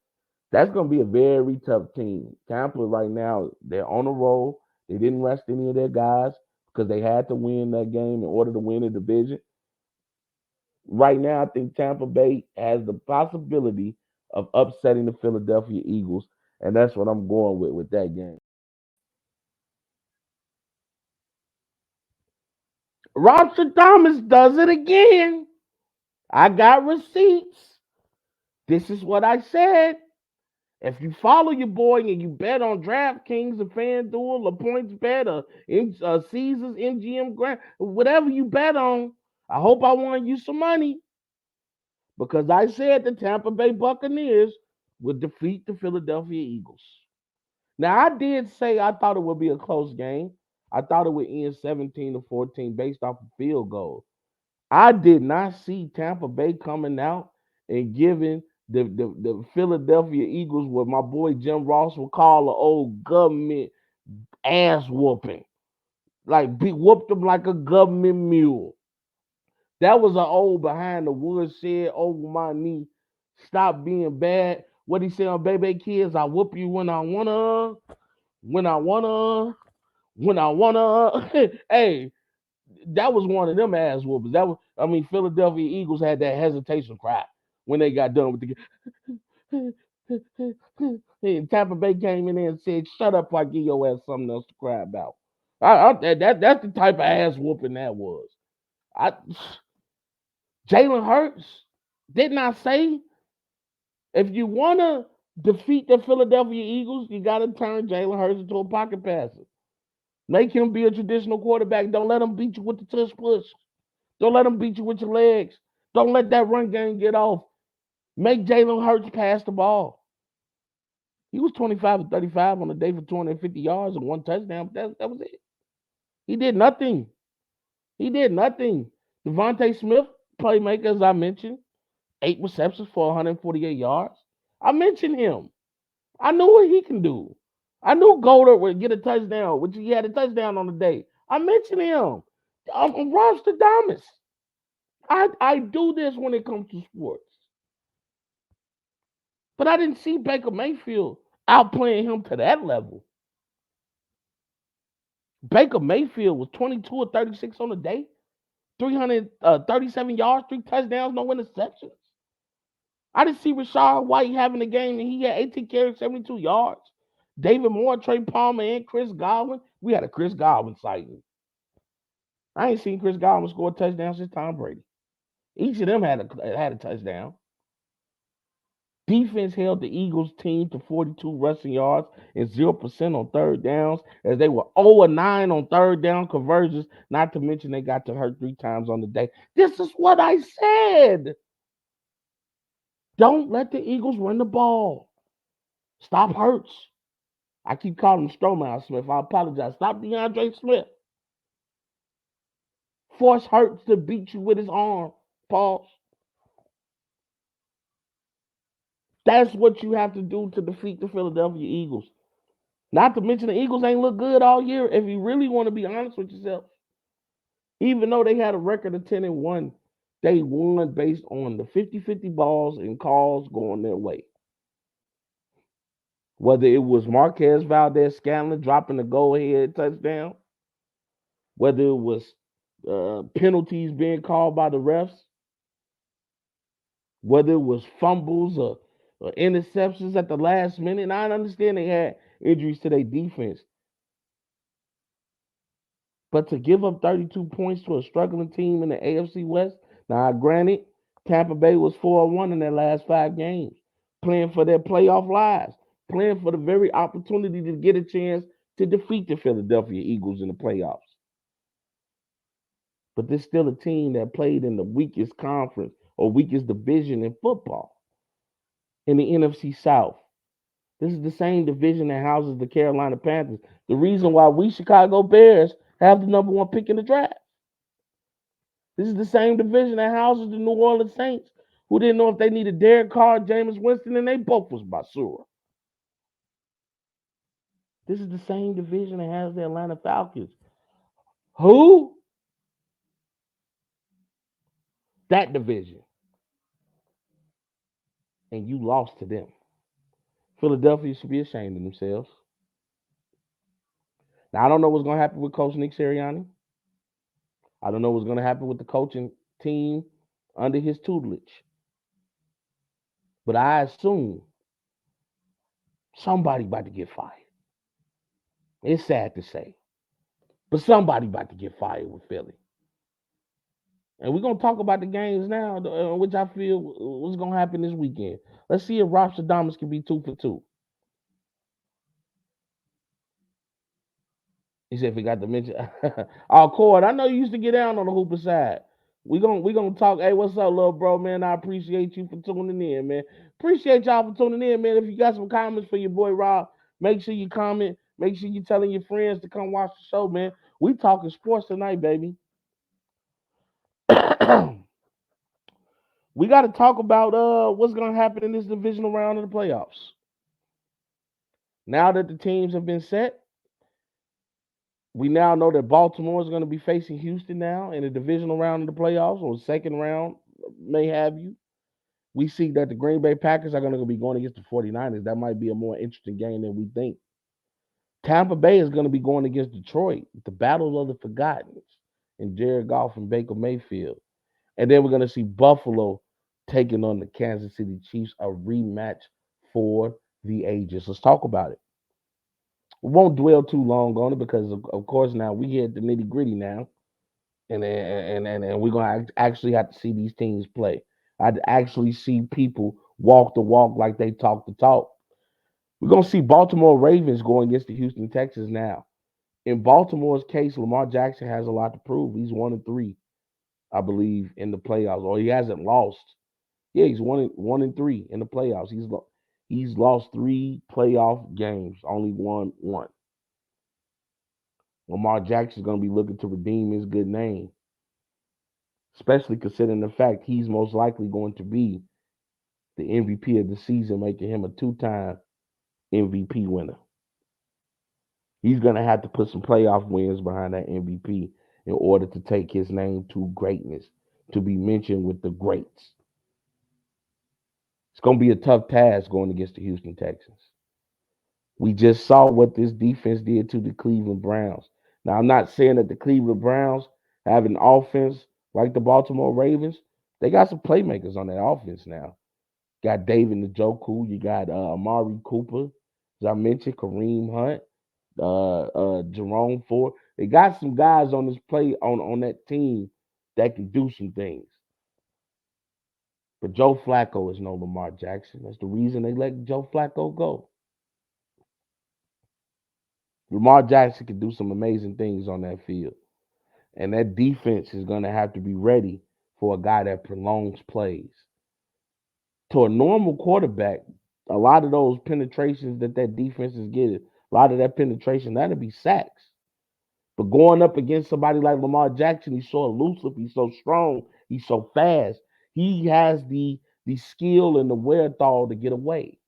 that's going to be a very tough team. Tampa right now, they're on a roll. They didn't rest any of their guys because they had to win that game in order to win the division. Right now, I think Tampa Bay has the possibility of upsetting the Philadelphia Eagles, and that's what I'm going with that game. Robs2Cents does it again. I got receipts. This is what I said. If you follow your boy and you bet on DraftKings or FanDuel or PointsBet or Caesars, MGM Grand, whatever you bet on, I hope I won you some money. Because I said the Tampa Bay Buccaneers would defeat the Philadelphia Eagles. Now, I did say I thought it would be a close game. I thought it would end 17-14 based off of field goal. I did not see Tampa Bay coming out and giving the Philadelphia Eagles what my boy Jim Ross would call an old government ass whooping. Like, whooped them like a government mule. That was an old behind the woodshed over my knee. Stop being bad. What he said on Baby Kids, I whoop you when I wanna, when I wanna, when I wanna. Hey, that was one of them ass whoopers. Philadelphia Eagles had that hesitation cry when they got done with the and Tampa Bay came in there and said, "Shut up, I give your ass something else to cry about." That's the type of ass whooping that was. Jalen Hurts, didn't I say if you want to defeat the Philadelphia Eagles, you got to turn Jalen Hurts into a pocket passer. Make him be a traditional quarterback. Don't let him beat you with the tush push. Don't let him beat you with your legs. Don't let that run game get off. Make Jalen Hurts pass the ball. He was 25-35 on the day for 250 yards and 1 touchdown. But that was it. He did nothing. Devontae Smith, playmaker, as I mentioned, 8 receptions for 148 yards. I mentioned him. I knew what he can do. I knew Goldert would get a touchdown, which he had a touchdown on the day. I mentioned him. I'm Robs2Cents. I do this when it comes to sports. But I didn't see Baker Mayfield outplaying him to that level. Baker Mayfield was 22 or 36 on the day, 337 yards, 3 touchdowns, no interceptions. I didn't see Rachaad White having a game, and he had 18 carries, 72 yards. David Moore, Trey Palmer, and Chris Godwin. We had a Chris Godwin sighting. I ain't seen Chris Godwin score a touchdown since Tom Brady. Each of them had a touchdown. Defense held the Eagles team to 42 rushing yards and 0% on third downs, as they were 0-9 on third down conversions, not to mention they got to hurt 3 times on the day. This is what I said. Don't let the Eagles run the ball. Stop Hurts. I keep calling him Stromile Smith. I apologize. Stop DeAndre Smith. Force Hurts to beat you with his arm. Pause. That's what you have to do to defeat the Philadelphia Eagles. Not to mention the Eagles ain't look good all year. If you really want to be honest with yourself, even though they had a record of 10-1, they won based on the 50-50 balls and calls going their way. Whether it was Marquez Valdez Scantling dropping the go-ahead touchdown, whether it was penalties being called by the refs, whether it was fumbles or interceptions at the last minute. And I understand they had injuries to their defense. But to give up 32 points to a struggling team in the AFC West, now granted, Tampa Bay was 4-1 in their last 5 games, playing for their playoff lives, playing for the very opportunity to get a chance to defeat the Philadelphia Eagles in the playoffs. But there's still a team that played in the weakest conference or weakest division in football in the NFC South. This is the same division that houses the Carolina Panthers. The reason why we Chicago Bears have the number 1 pick in the draft. This is the same division that houses the New Orleans Saints, who didn't know if they needed Derek Carr, Jameis Winston, and they both was Basura. This is the same division that has the Atlanta Falcons. Who? That division. And you lost to them. Philadelphia should be ashamed of themselves. Now, I don't know what's going to happen with Coach Nick Sirianni. I don't know what's going to happen with the coaching team under his tutelage. But I assume somebody about to get fired. It's sad to say. But somebody about to get fired with Philly. And we're going to talk about the games now, which I feel what's going to happen this weekend. Let's see if Robs2Cents can be 2 for 2. He said, forgot to mention. Oh, Cord, I know you used to get down on the Hooper side. We gonna talk. Hey, what's up, little bro, man? I appreciate you for tuning in, man. Appreciate y'all for tuning in, man. If you got some comments for your boy Rob, make sure you comment. Make sure you're telling your friends to come watch the show, man. We talking sports tonight, baby. We got to talk about what's gonna happen in this divisional round of the playoffs. Now that the teams have been set, we now know that Baltimore is going to be facing Houston now in the divisional round of the playoffs, or second round, may have you. We see that the Green Bay Packers are going to be going against the 49ers. That might be a more interesting game than we think. Tampa Bay is going to be going against Detroit, the battle of the forgotten, and Jared Goff and Baker Mayfield. And then we're going to see Buffalo taking on the Kansas City Chiefs, a rematch for the ages. Let's talk about it. We won't dwell too long on it because, of course, now we hit the nitty gritty now, and we're gonna actually have to see these teams play. I'd actually see people walk the walk like they talk the talk. We're gonna see Baltimore Ravens going against the Houston Texans now. In Baltimore's case, Lamar Jackson has a lot to prove. He's 1-3, I believe, in the playoffs, or he hasn't lost. Yeah, he's 1-3 in the playoffs. He's lost 3 playoff games, only won 1. Lamar Jackson's going to be looking to redeem his good name, especially considering the fact he's most likely going to be the MVP of the season, making him a 2-time MVP winner. He's going to have to put some playoff wins behind that MVP in order to take his name to greatness, to be mentioned with the greats. It's going to be a tough task going against the Houston Texans. We just saw what this defense did to the Cleveland Browns. Now, I'm not saying that the Cleveland Browns have an offense like the Baltimore Ravens. They got some playmakers on that offense now. Got David Njoku. You got Amari Cooper. As I mentioned, Kareem Hunt, Jerome Ford. They got some guys on this play on that team that can do some things. But Joe Flacco is no Lamar Jackson. That's the reason they let Joe Flacco go. Lamar Jackson can do some amazing things on that field. And that defense is going to have to be ready for a guy that prolongs plays. To a normal quarterback, A lot of those penetrations that defense is getting, a lot of that penetration, that'll be sacks. But going up against somebody like Lamar Jackson, he's so elusive, he's so strong, he's so fast. He has the skill and the wherewithal to get away.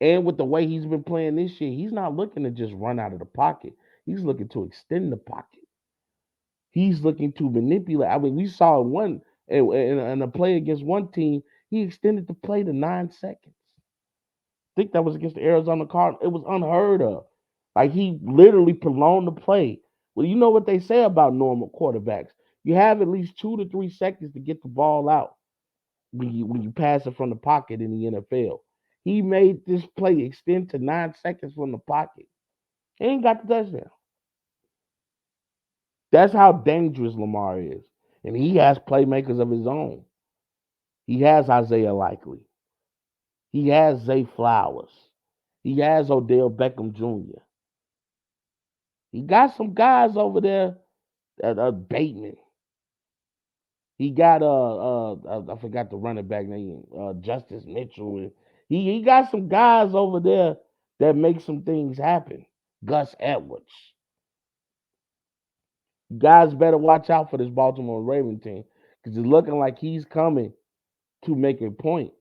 And with the way he's been playing this year, he's not looking to just run out of the pocket. He's looking to extend the pocket. He's looking to manipulate. I mean, we saw one in a play against one team, he extended the play to 9 seconds. I think that was against the Arizona Cardinals. It was unheard of. Like he literally prolonged the play. Well, you know what they say about normal quarterbacks. You have at least 2 to 3 seconds to get the ball out when you pass it from the pocket in the NFL. He made this play extend to 9 seconds from the pocket. He ain't got the touchdown. That's how dangerous Lamar is. And he has playmakers of his own. He has Isaiah Likely. He has Zay Flowers. He has Odell Beckham Jr. He got some guys over there Bateman. He got I forgot the running back name, Justice Mitchell. He got some guys over there that make some things happen. Gus Edwards. Guys better watch out for this Baltimore Ravens team because it's looking like he's coming to make a point.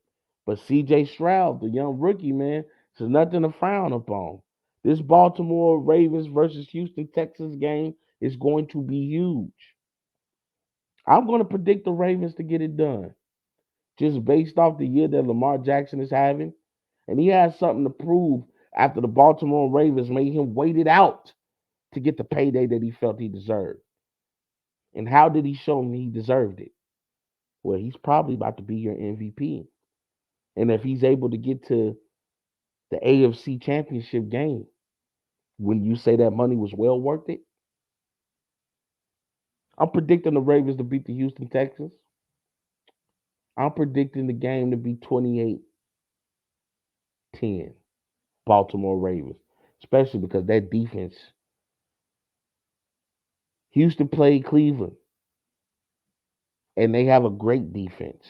But CJ Stroud, the young rookie, man, there's nothing to frown upon. This Baltimore Ravens versus Houston Texans game is going to be huge. I'm going to predict the Ravens to get it done just based off the year that Lamar Jackson is having. And he has something to prove after the Baltimore Ravens made him wait it out to get the payday that he felt he deserved. And how did he show him he deserved it? Well, he's probably about to be your MVP. And if he's able to get to the AFC Championship game, when you say that money was well worth it, I'm predicting the Ravens to beat the Houston Texans. I'm predicting the game to be 28-10, Baltimore Ravens, especially because that defense. Houston played Cleveland, and they have a great defense.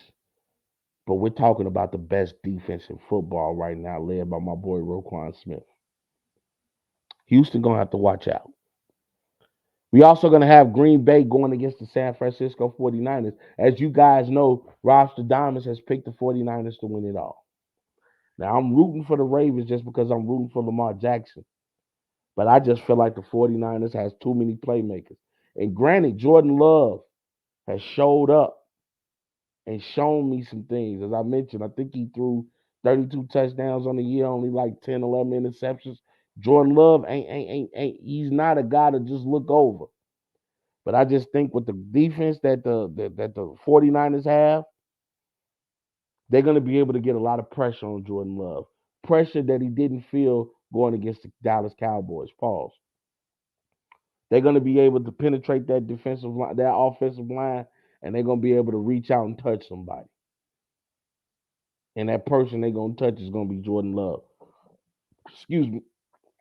But we're talking about the best defense in football right now, led by my boy Roquan Smith. Houston gonna have to watch out. We also gonna have Green Bay going against the San Francisco 49ers. As you guys know, Robs2Cents has picked the 49ers to win it all. Now I'm rooting for the Ravens just because I'm rooting for Lamar Jackson. But I just feel like the 49ers has too many playmakers. And granted, Jordan Love has showed up and shown me some things. As I mentioned, I think he threw 32 touchdowns on the year, only like 10, 11 interceptions. Jordan Love ain't he's not a guy to just look over. But I just think with the defense that the 49ers have, they're going to be able to get a lot of pressure on Jordan Love. Pressure that he didn't feel going against the Dallas Cowboys. Pause. They're going to be able to penetrate that defensive line, that offensive line, and they're going to be able to reach out and touch somebody. And that person they're going to touch is going to be Jordan Love. Excuse me.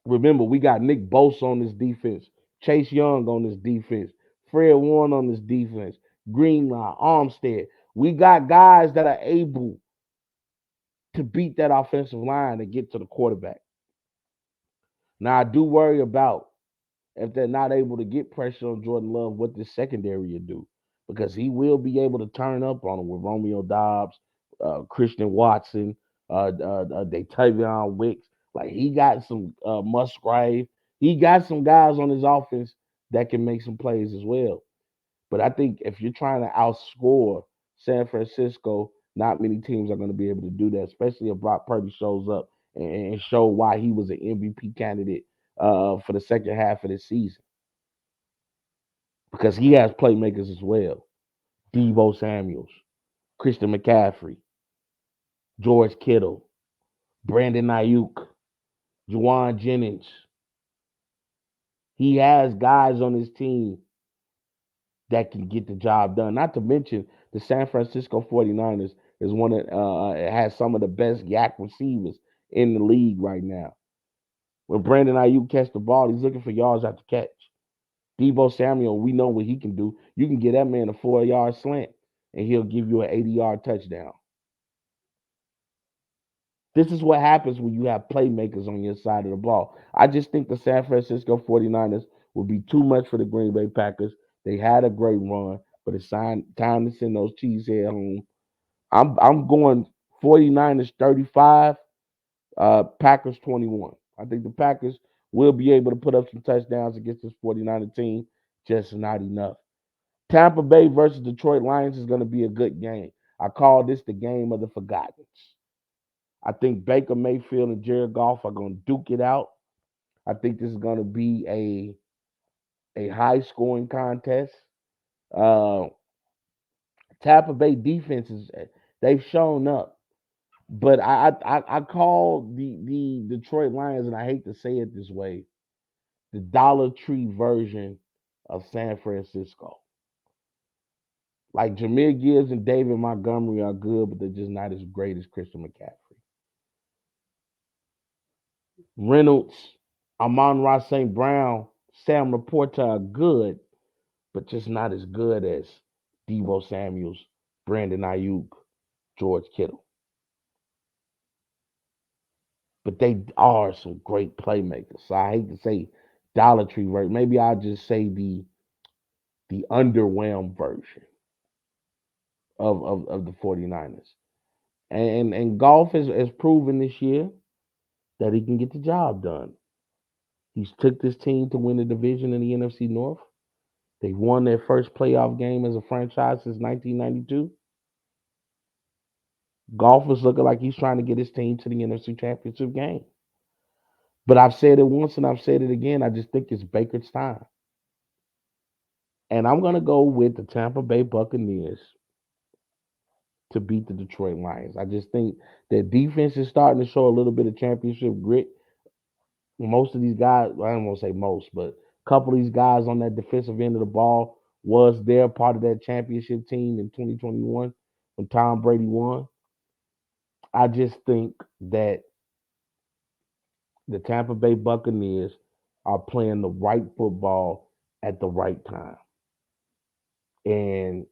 Remember, we got Nick Bosa on this defense, Chase Young on this defense, Fred Warren on this defense, Greenlaw, Armstead. We got guys that are able to beat that offensive line and get to the quarterback. Now, I do worry about if they're not able to get pressure on Jordan Love, what the secondary will do. Because he will be able to turn up on him with Romeo Dobbs, Christian Watson, Datavion Wicks. Like he got some Musgrave. He got some guys on his offense that can make some plays as well. But I think if you're trying to outscore San Francisco, not many teams are going to be able to do that, especially if Brock Purdy shows up and show why he was an MVP candidate for the second half of the season. Because he has playmakers as well. Deebo Samuels, Christian McCaffrey, George Kittle, Brandon Ayuk, Juwan Jennings. He has guys on his team that can get the job done. Not to mention the San Francisco 49ers is one that has some of the best yak receivers in the league right now. When Brandon Ayuk catch the ball, he's looking for yards after catch. Deebo Samuel, we know what he can do. You can get that man a 4-yard slant, and he'll give you an 80-yard touchdown. This is what happens when you have playmakers on your side of the ball. I just think the San Francisco 49ers will be too much for the Green Bay Packers. They had a great run, but it's time to send those cheesehead home. I'm going 49ers 35, Packers 21. I think the Packers will be able to put up some touchdowns against this 49er team, just not enough. Tampa Bay versus Detroit Lions is going to be a good game. I call this the game of the forgotten. I think Baker Mayfield and Jared Goff are going to duke it out. I think this is going to be a high scoring contest. Uh, Tampa Bay defenses, they've shown up, but I call the Detroit Lions, and I hate to say it this way, the Dollar Tree version of San Francisco. Like Jameer Gibbs and David Montgomery are good, but they're just not as great as Christian McCaffrey. Reynolds, Amon-Ra St. Brown, Sam Laporta are good, but just not as good as Debo Samuels, Brandon Ayuk, George Kittle. But they are some great playmakers. So I hate to say Dollar Tree version. Maybe I'll just say the underwhelmed version of the 49ers. And Golf has proven this year that he can get the job done. He's took this team to win the division in the NFC North. They've won their first playoff game as a franchise since 1992. Golf is looking like he's trying to get his team to the NFC Championship game. But I've said it once and I've said it again. I just think it's Baker's time. And I'm going to go with the Tampa Bay Buccaneers to beat the Detroit Lions. I just think their defense is starting to show a little bit of championship grit. Most of these guys, well, I don't want to say most, but a couple of these guys on that defensive end of the ball was there part of that championship team in 2021 when Tom Brady won. I just think that the Tampa Bay Buccaneers are playing the right football at the right time. And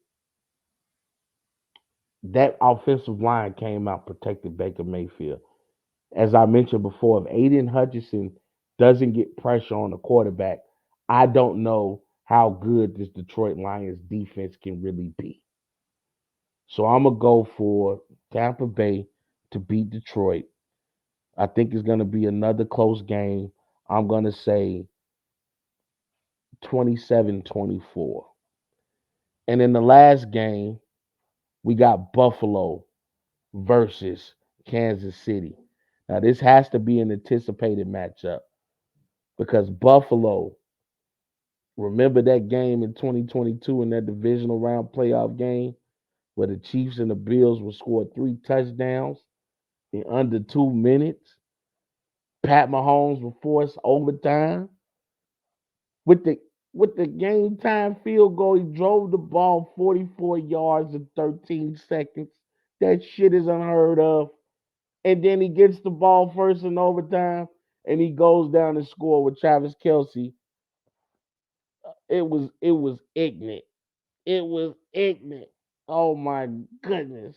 that offensive line came out protected Baker Mayfield. As I mentioned before, if Aiden Hutchinson doesn't get pressure on the quarterback, I don't know how good this Detroit Lions defense can really be. So I'm going to go for Tampa Bay to beat Detroit. I think it's going to be another close game. I'm going to say 27-24. And in the last game, we got Buffalo versus Kansas City. Now, this has to be an anticipated matchup because Buffalo, remember that game in 2022 in that divisional round playoff game where the Chiefs and the Bills were scored 3 touchdowns in under 2 minutes? Pat Mahomes was forced overtime with the game time field goal. He drove the ball 44 yards in 13 seconds. That shit is unheard of. And then he gets the ball first in overtime, and he goes down and score with Travis Kelsey. It was ignorant. It was ignorant. Oh my goodness.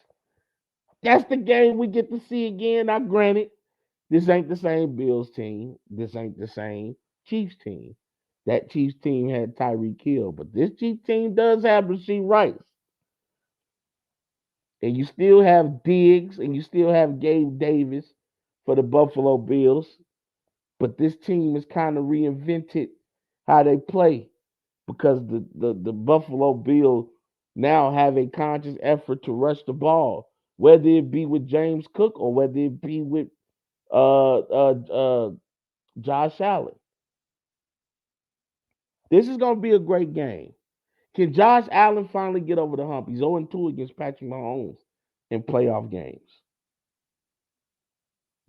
That's the game we get to see again. Now, granted, this ain't the same Bills team. This ain't the same Chiefs team. That Chiefs team had Tyreek Hill, but this Chiefs team does have Rasheed Rice. And you still have Diggs and you still have Gabe Davis for the Buffalo Bills. But this team has kind of reinvented how they play because the Buffalo Bills now have a conscious effort to rush the ball, whether it be with James Cook or whether it be with uh, uh, uh, Josh Allen. This is going to be a great game. Can Josh Allen finally get over the hump? He's 0-2 against Patrick Mahomes in playoff games.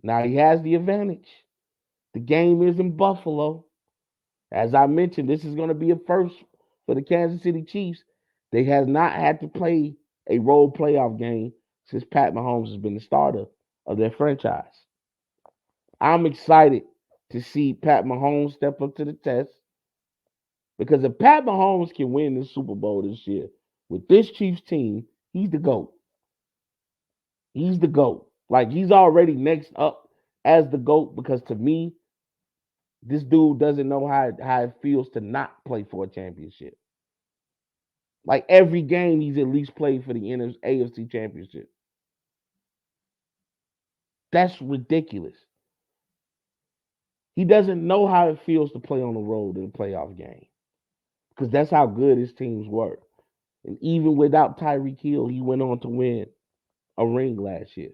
Now he has the advantage. The game is in Buffalo. As I mentioned, this is going to be a first for the Kansas City Chiefs. They have not had to play a road playoff game since Pat Mahomes has been the starter of their franchise. I'm excited to see Pat Mahomes step up to the test because if Pat Mahomes can win the Super Bowl this year with this Chiefs team, he's the GOAT. He's the GOAT. Like he's already next up as the GOAT because to me, this dude doesn't know how it feels to not play for a championship. Like every game, he's at least played for the AFC Championship. That's ridiculous. He doesn't know how it feels to play on the road in a playoff game because that's how good his teams were. And even without Tyreek Hill, he went on to win a ring last year.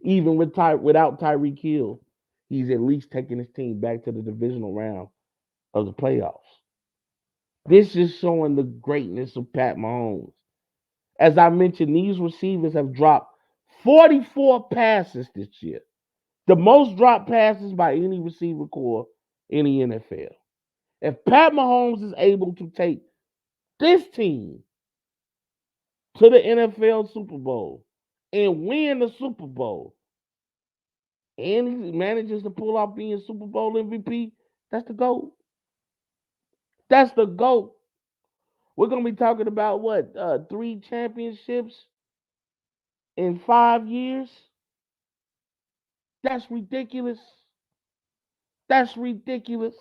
Even without Tyreek Hill, he's at least taking his team back to the divisional round of the playoffs. This is showing the greatness of Pat Mahomes. As I mentioned, these receivers have dropped 44 passes this year, the most dropped passes by any receiver core in the NFL. If Pat Mahomes is able to take this team to the NFL Super Bowl and win the Super Bowl, and he manages to pull off being Super Bowl MVP, that's the GOAT. That's the GOAT. We're going to be talking about what, 3 championships in 5 years? That's ridiculous. That's ridiculous.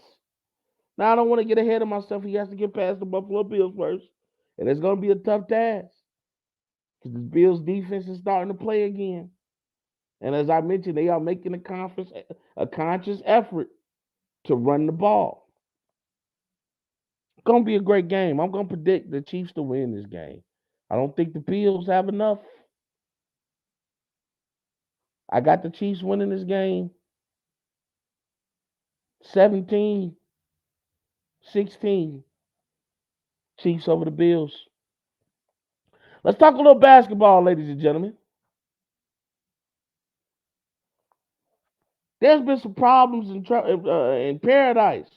Now, I don't want to get ahead of myself. He has to get past the Buffalo Bills first. And it's going to be a tough task because the Bills' defense is starting to play again. And as I mentioned, they are making a conscious effort to run the ball. It's going to be a great game. I'm going to predict the Chiefs to win this game. I don't think the Bills have enough. I got the Chiefs winning this game 17-16. Chiefs over the Bills. Let's talk a little basketball, ladies and gentlemen. There's been some problems in paradise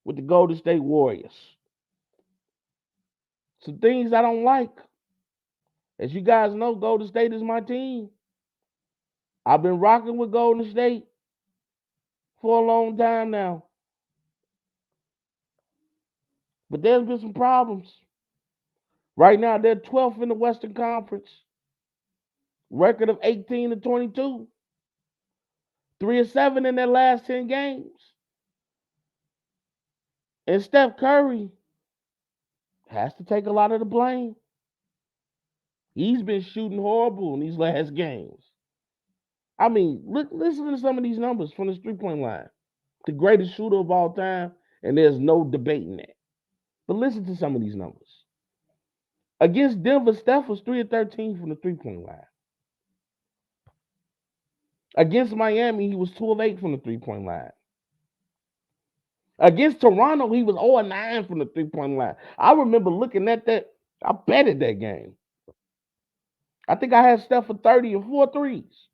with the Golden State Warriors. Some things I don't like. As you guys know, Golden State is my team. I've been rocking with Golden State for a long time now. But there's been some problems. Right now, they're 12th in the Western Conference. Record of 18-22. 3-7 in their last 10 games. And Steph Curry has to take a lot of the blame. He's been shooting horrible in these last games. I mean, listen to some of these numbers from the 3-point line. The greatest shooter of all time, and there's no debating that. But listen to some of these numbers. Against Denver, Steph was 3-13 from the 3-point line. Against Miami, he was 2 of 8 from the 3-point line. Against Toronto, he was 0-9 from the 3-point line. I remember looking at that. I betted that game. I think I had Steph for 30 and 4 threes.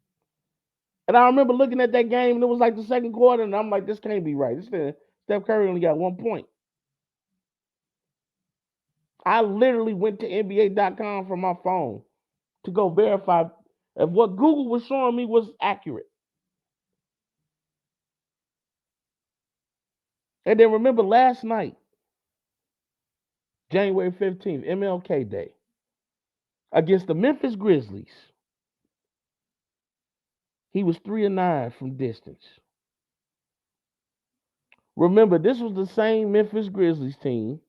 And I remember looking at that game, and it was like the second quarter, and I'm like, this can't be right. Steph Curry only got 1 point. I literally went to NBA.com from my phone to go verify if what Google was showing me was accurate. And then remember last night, January 15th, MLK Day, against the Memphis Grizzlies, he was 3-9 from distance. Remember, this was the same Memphis Grizzlies team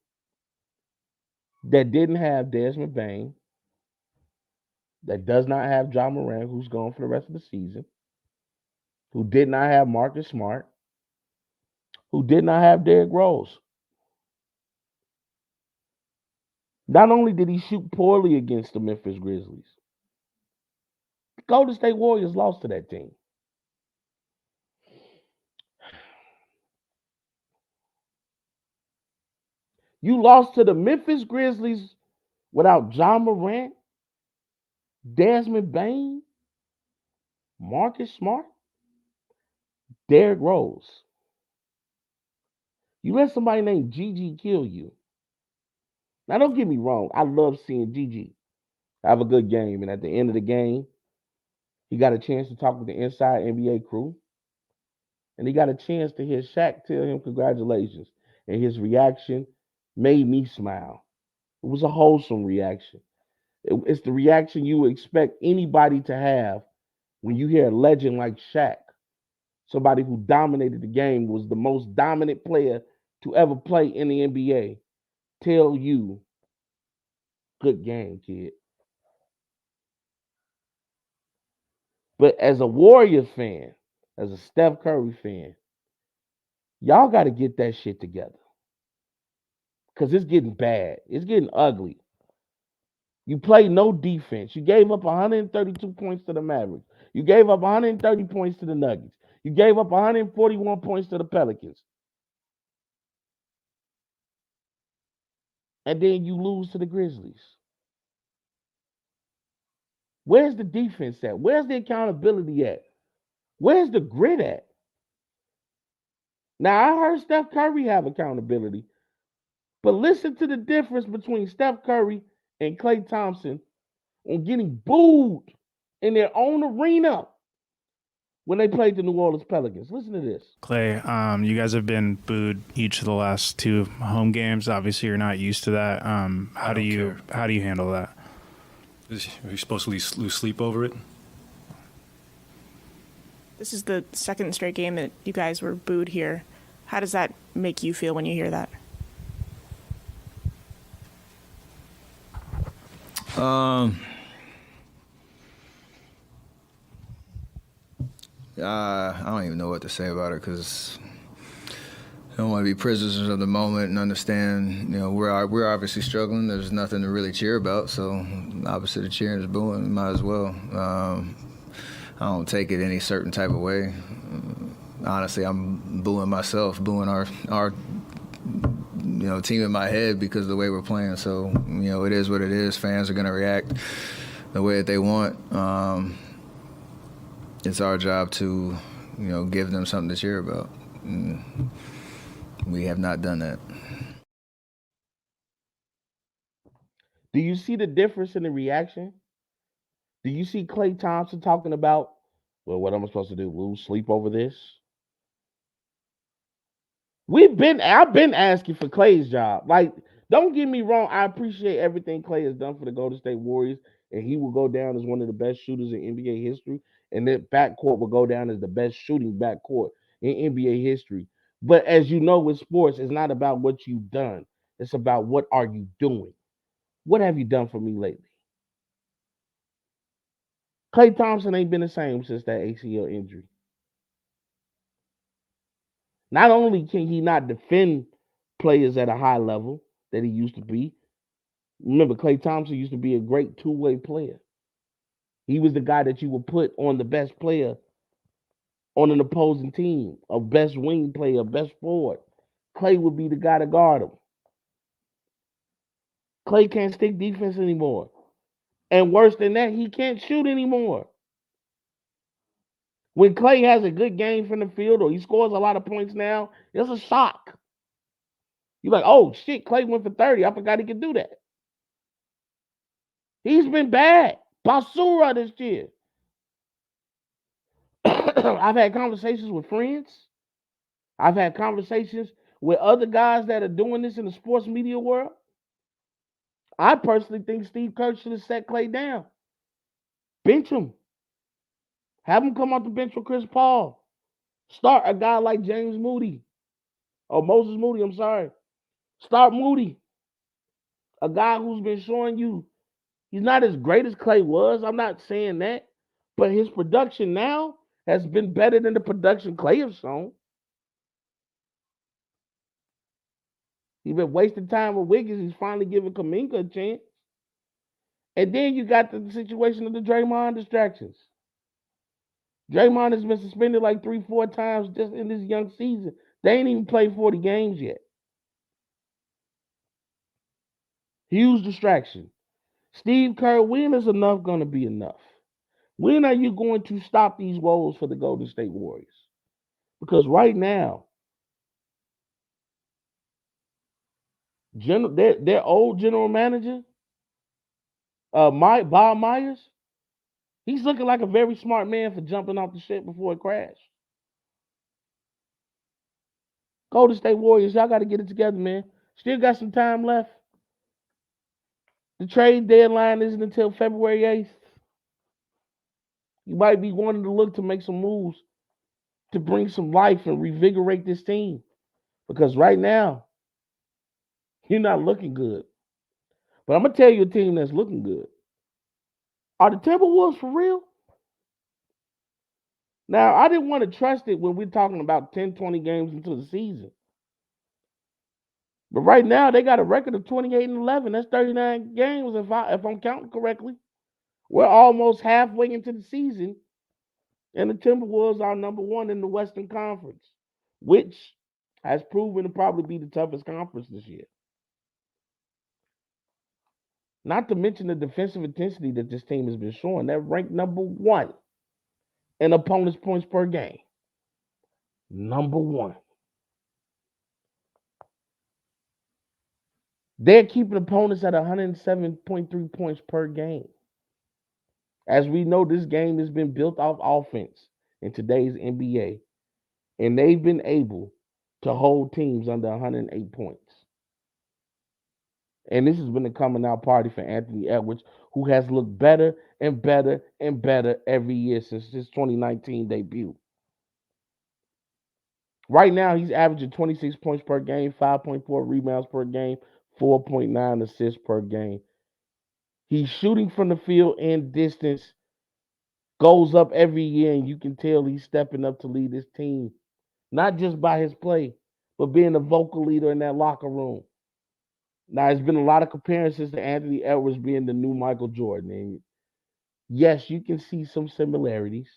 that didn't have Desmond Bane, that does not have John Morant, who's gone for the rest of the season, who did not have Marcus Smart, who did not have Derrick Rose. Not only did he shoot poorly against the Memphis Grizzlies, the Golden State Warriors lost to that team. You lost to the Memphis Grizzlies without John Morant, Desmond Bane, Marcus Smart, Derrick Rose. You let somebody named Gigi kill you. Now, don't get me wrong. I love seeing Gigi have a good game. And at the end of the game, he got a chance to talk with the inside NBA crew. And he got a chance to hear Shaq tell him congratulations. And his reaction made me smile. It was a wholesome reaction. It's the reaction you would expect anybody to have when you hear a legend like Shaq, somebody who dominated the game, was the most dominant player to ever play in the NBA, tell you, good game, kid. But as a Warrior fan, as a Steph Curry fan, y'all got to get that shit together. Because it's getting bad. It's getting ugly. You play no defense. You gave up 132 points to the Mavericks. You gave up 130 points to the Nuggets. You gave up 141 points to the Pelicans. And then you lose to the Grizzlies. Where's the defense at? Where's the accountability at? Where's the grit at? Now, I heard Steph Curry have accountability, but listen to the difference between Steph Curry and Klay Thompson on getting booed in their own arena when they played the New Orleans Pelicans. Listen to this. Clay, you guys have been booed each of the last 2 home games. Obviously, you're not used to that. How do you handle that? Are you supposed to lose sleep over it? This is the second straight game that you guys were booed here. How does that make you feel when you hear that? I don't even know what to say about it because I don't want to be prisoners of the moment and understand, we're obviously struggling. There's nothing to really cheer about, so the opposite of cheering is booing. Might as well. I don't take it any certain type of way. Honestly, I'm booing myself, booing our team in my head because of the way we're playing. So, it is what it is. Fans are going to react the way that they want. It's our job to, give them something to cheer about. And we have not done that. Do you see the difference in the reaction? Do you see Klay Thompson talking about, well, what am I supposed to do? Lose sleep over this? I've been asking for Klay's job. Like, don't get me wrong. I appreciate everything Klay has done for the Golden State Warriors, and he will go down as one of the best shooters in NBA history. And that backcourt will go down as the best shooting backcourt in NBA history. But as you know, with sports, it's not about what you've done. It's about what are you doing. What have you done for me lately? Klay Thompson ain't been the same since that ACL injury. Not only can he not defend players at a high level that he used to be. Remember, Klay Thompson used to be a great two-way player. He was the guy that you would put on the best player on an opposing team, a best wing player, best forward. Klay would be the guy to guard him. Klay can't stick defense anymore. And worse than that, he can't shoot anymore. When Klay has a good game from the field or he scores a lot of points now, it's a shock. You're like, oh, shit, Klay went for 30. I forgot he could do that. He's been bad. Basura this year. I've had conversations with friends. I've had conversations with other guys that are doing this in the sports media world. I personally think Steve Kerr should have set Klay down. Bench him. Have him come off the bench with Chris Paul. Start a guy like James Moody. Or Moses Moody, I'm sorry. Start Moody. A guy who's been showing you he's not as great as Klay was. I'm not saying that. But his production now has been better than the production Klay has shown. He's been wasting time with Wiggins. He's finally giving Kuminga a chance. And then you got the situation of the Draymond distractions. Draymond has been suspended like 3-4 times just in this young season. They ain't even played 40 games yet. Huge distraction. Steve Kerr, when is enough going to be enough? When are you going to stop these woes for the Golden State Warriors? Because right now, their old general manager, Bob Myers, he's looking like a very smart man for jumping off the ship before it crashed. Golden State Warriors, y'all got to get it together, man. Still got some time left. The trade deadline isn't until February 8th. You might be wanting to look to make some moves to bring some life and revigorate this team. Because right now, you're not looking good. But I'm going to tell you a team that's looking good. Are the Timberwolves for real? Now, I didn't want to trust it when we're talking about 10, 20 games into the season. But right now, they got a record of 28-11. That's 39 games if I'm counting correctly. We're almost halfway into the season, and the Timberwolves are number one in the Western Conference, which has proven to probably be the toughest conference this year. Not to mention the defensive intensity that this team has been showing. They're ranked number one in opponents' points per game. Number one. They're keeping opponents at 107.3 points per game. As we know, this game has been built off offense in today's NBA, and they've been able to hold teams under 108 points. And this has been a coming out party for Anthony Edwards, who has looked better and better and better every year since his 2019 debut. Right now, he's averaging 26 points per game, 5.4 rebounds per game, 4.9 assists per game. He's shooting from the field and distance, goes up every year, and you can tell he's stepping up to lead his team, not just by his play, but being a vocal leader in that locker room. Now, there's been a lot of comparisons to Anthony Edwards being the new Michael Jordan, and yes, you can see some similarities.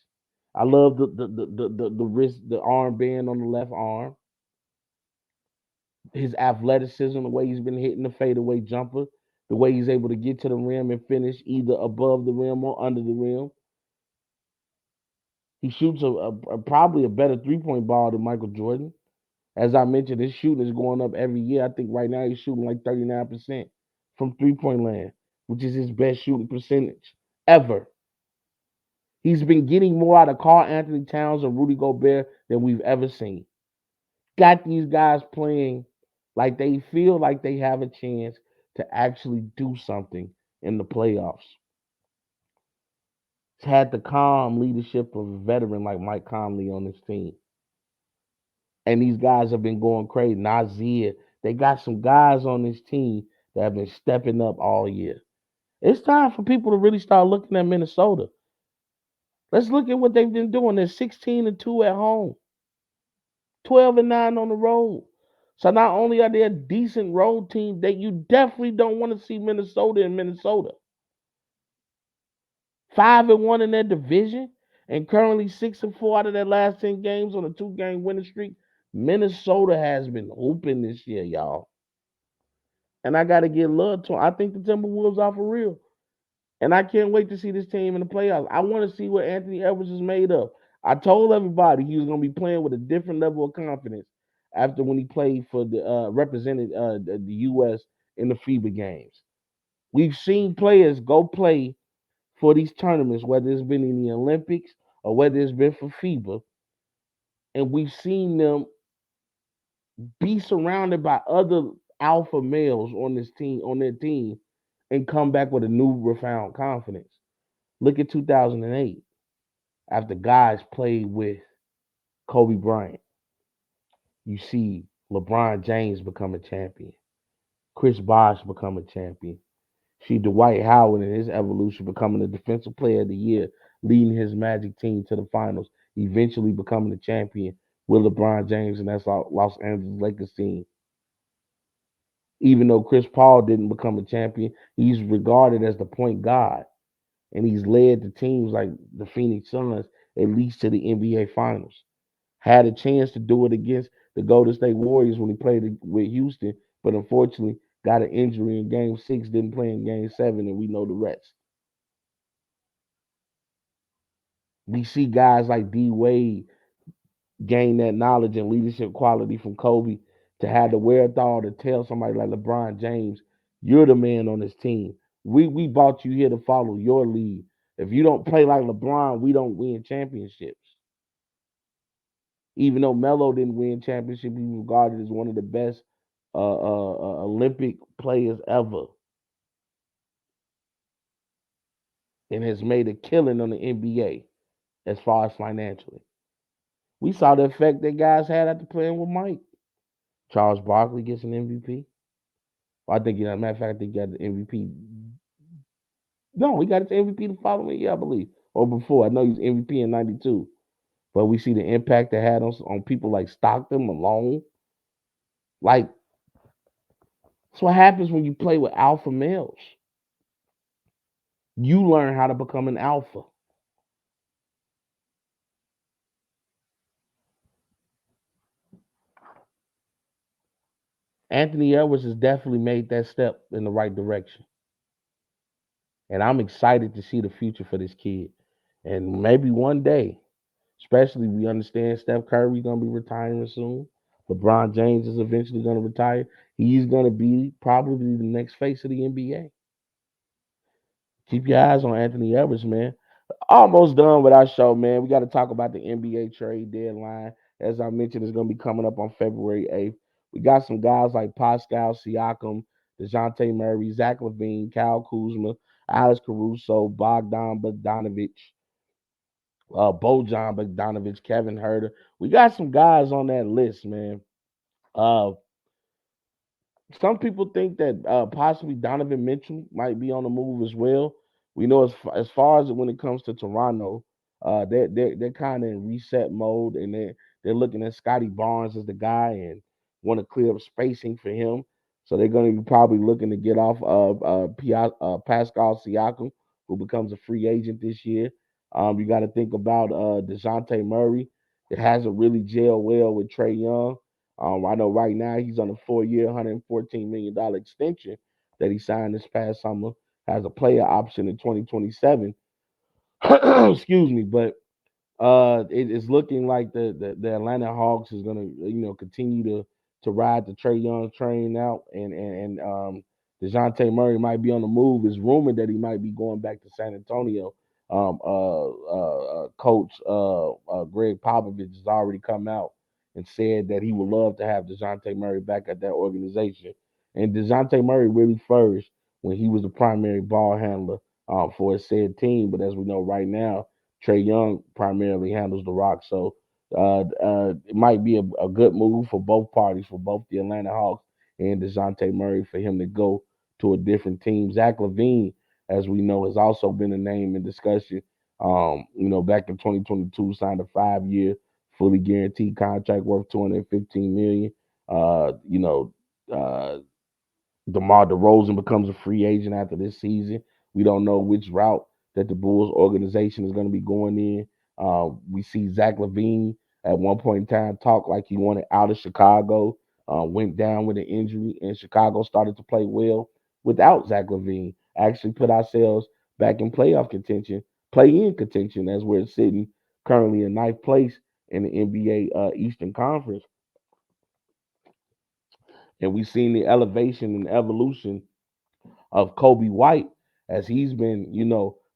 I love the wrist, the armband on the left arm, his athleticism, the way he's been hitting the fadeaway jumper, the way he's able to get to the rim and finish either above the rim or under the rim. He shoots probably a better three-point ball than Michael Jordan. As I mentioned, his shooting is going up every year. I think right now he's shooting like 39% from three-point land, which is his best shooting percentage ever. He's been getting more out of Karl Anthony Towns and Rudy Gobert than we've ever seen. Got these guys playing like they feel like they have a chance to actually do something in the playoffs. He's had the calm leadership of a veteran like Mike Conley on his team. And these guys have been going crazy. Nazir, they got some guys on this team that have been stepping up all year. It's time for people to really start looking at Minnesota. Let's look at what they've been doing. They're 16-2 at home, 12-9 on the road. So not only are they a decent road team, that you definitely don't want to see Minnesota in Minnesota. 5-1 in their division, and currently 6-4 out of their last 10 games on a 2-game winning streak. Minnesota has been hooping this year, y'all. And I got to give love to them. I think the Timberwolves are for real. And I can't wait to see this team in the playoffs. I want to see what Anthony Edwards is made of. I told everybody he was going to be playing with a different level of confidence after when he played for the represented the U.S. in the FIBA games. We've seen players go play for these tournaments, whether it's been in the Olympics or whether it's been for FIBA, and we've seen them be surrounded by other alpha males on their team, and come back with a newfound confidence. Look at 2008, after guys played with Kobe Bryant. You see LeBron James become a champion, Chris Bosh become a champion. See Dwight Howard in his evolution becoming the defensive player of the year, leading his Magic team to the finals, eventually becoming the champion with LeBron James and that's Los Angeles Lakers team. Even though Chris Paul didn't become a champion, he's regarded as the point guard, and he's led the teams like the Phoenix Suns at least to the NBA Finals. Had a chance to do it against the Golden State Warriors when he played with Houston, but unfortunately got an injury in Game 6, didn't play in Game 7, and we know the rest. We see guys like D Wade gain that knowledge and leadership quality from Kobe to have the wherewithal to tell somebody like LeBron James, you're the man on this team. We brought you here to follow your lead. If you don't play like LeBron, we don't win championships. Even though Melo didn't win championship, he was regarded as one of the best Olympic players ever, and has made a killing on the NBA. as far as financially. We saw the effect that guys had after playing with Mike. Charles Barkley gets an MVP. I think, matter of fact, I think he got the MVP. No, he got his MVP the following year, I believe, or before. I know he was MVP in '92. But we see the impact it had on people like Stockton, Malone. Like, that's what happens when you play with alpha males. You learn how to become an alpha. Anthony Edwards has definitely made that step in the right direction. And I'm excited to see the future for this kid. And maybe one day, especially we understand Steph Curry's gonna be retiring soon. LeBron James is eventually gonna retire. He's gonna be probably the next face of the NBA. Keep your eyes on Anthony Edwards, man. Almost done with our show, man. We got to talk about the NBA trade deadline. As I mentioned, it's going to be coming up on February 8th. We got some guys like Pascal Siakam, DeJounte Murray, Zach LaVine, Kyle Kuzma, Alex Caruso, Bogdan Bogdanovic, Bojan Bogdanovic, Kevin Herter. We got some guys on that list, man. Uh, some people think that possibly Donovan Mitchell might be on the move as well. We know as far as when it comes to Toronto, they're kind of in reset mode, and they're looking at Scotty Barnes as the guy and want to clear up spacing for him. So they're going to be probably looking to get off Pascal Siakam, who becomes a free agent this year. You got to think about DeJounte Murray. It hasn't really gelled well with Trey Young. I know right now he's on a 4-year, $114 million extension that he signed this past summer. Has a player option in 2027. Excuse me, but it is looking like the Atlanta Hawks is gonna continue to ride the Trey Young train out, and Dejounte Murray might be on the move. It's rumored that he might be going back to San Antonio. Coach Greg Popovich has already come out and said that he would love to have Dejounte Murray back at that organization. And Dejounte Murray really flourished when he was the primary ball handler for his said team. But as we know right now, Trey Young primarily handles the rock. So it might be a good move for both parties, for both the Atlanta Hawks and DeJounte Murray, for him to go to a different team. Zach LaVine, as we know, has also been a name in discussion. Back in 2022, signed a 5-year, fully guaranteed contract worth $215 million. Uh, DeMar DeRozan becomes a free agent after this season. We don't know which route that the Bulls organization is going to be going in. We see Zach LaVine at one point in time talk like he wanted out of Chicago, went down with an injury, and Chicago started to play well without Zach LaVine. Actually put ourselves back in playoff contention, play-in contention, as we're sitting currently in ninth place in the NBA Eastern Conference. And we've seen the elevation and evolution of Kobe White as he's been,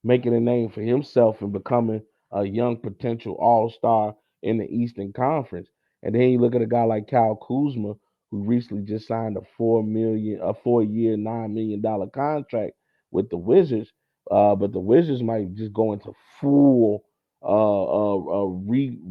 making a name for himself and becoming a young potential all-star in the Eastern Conference. And then you look at a guy like Kyle Kuzma, who recently just signed a 4-year, $9 million contract with the Wizards. But the Wizards might just go into full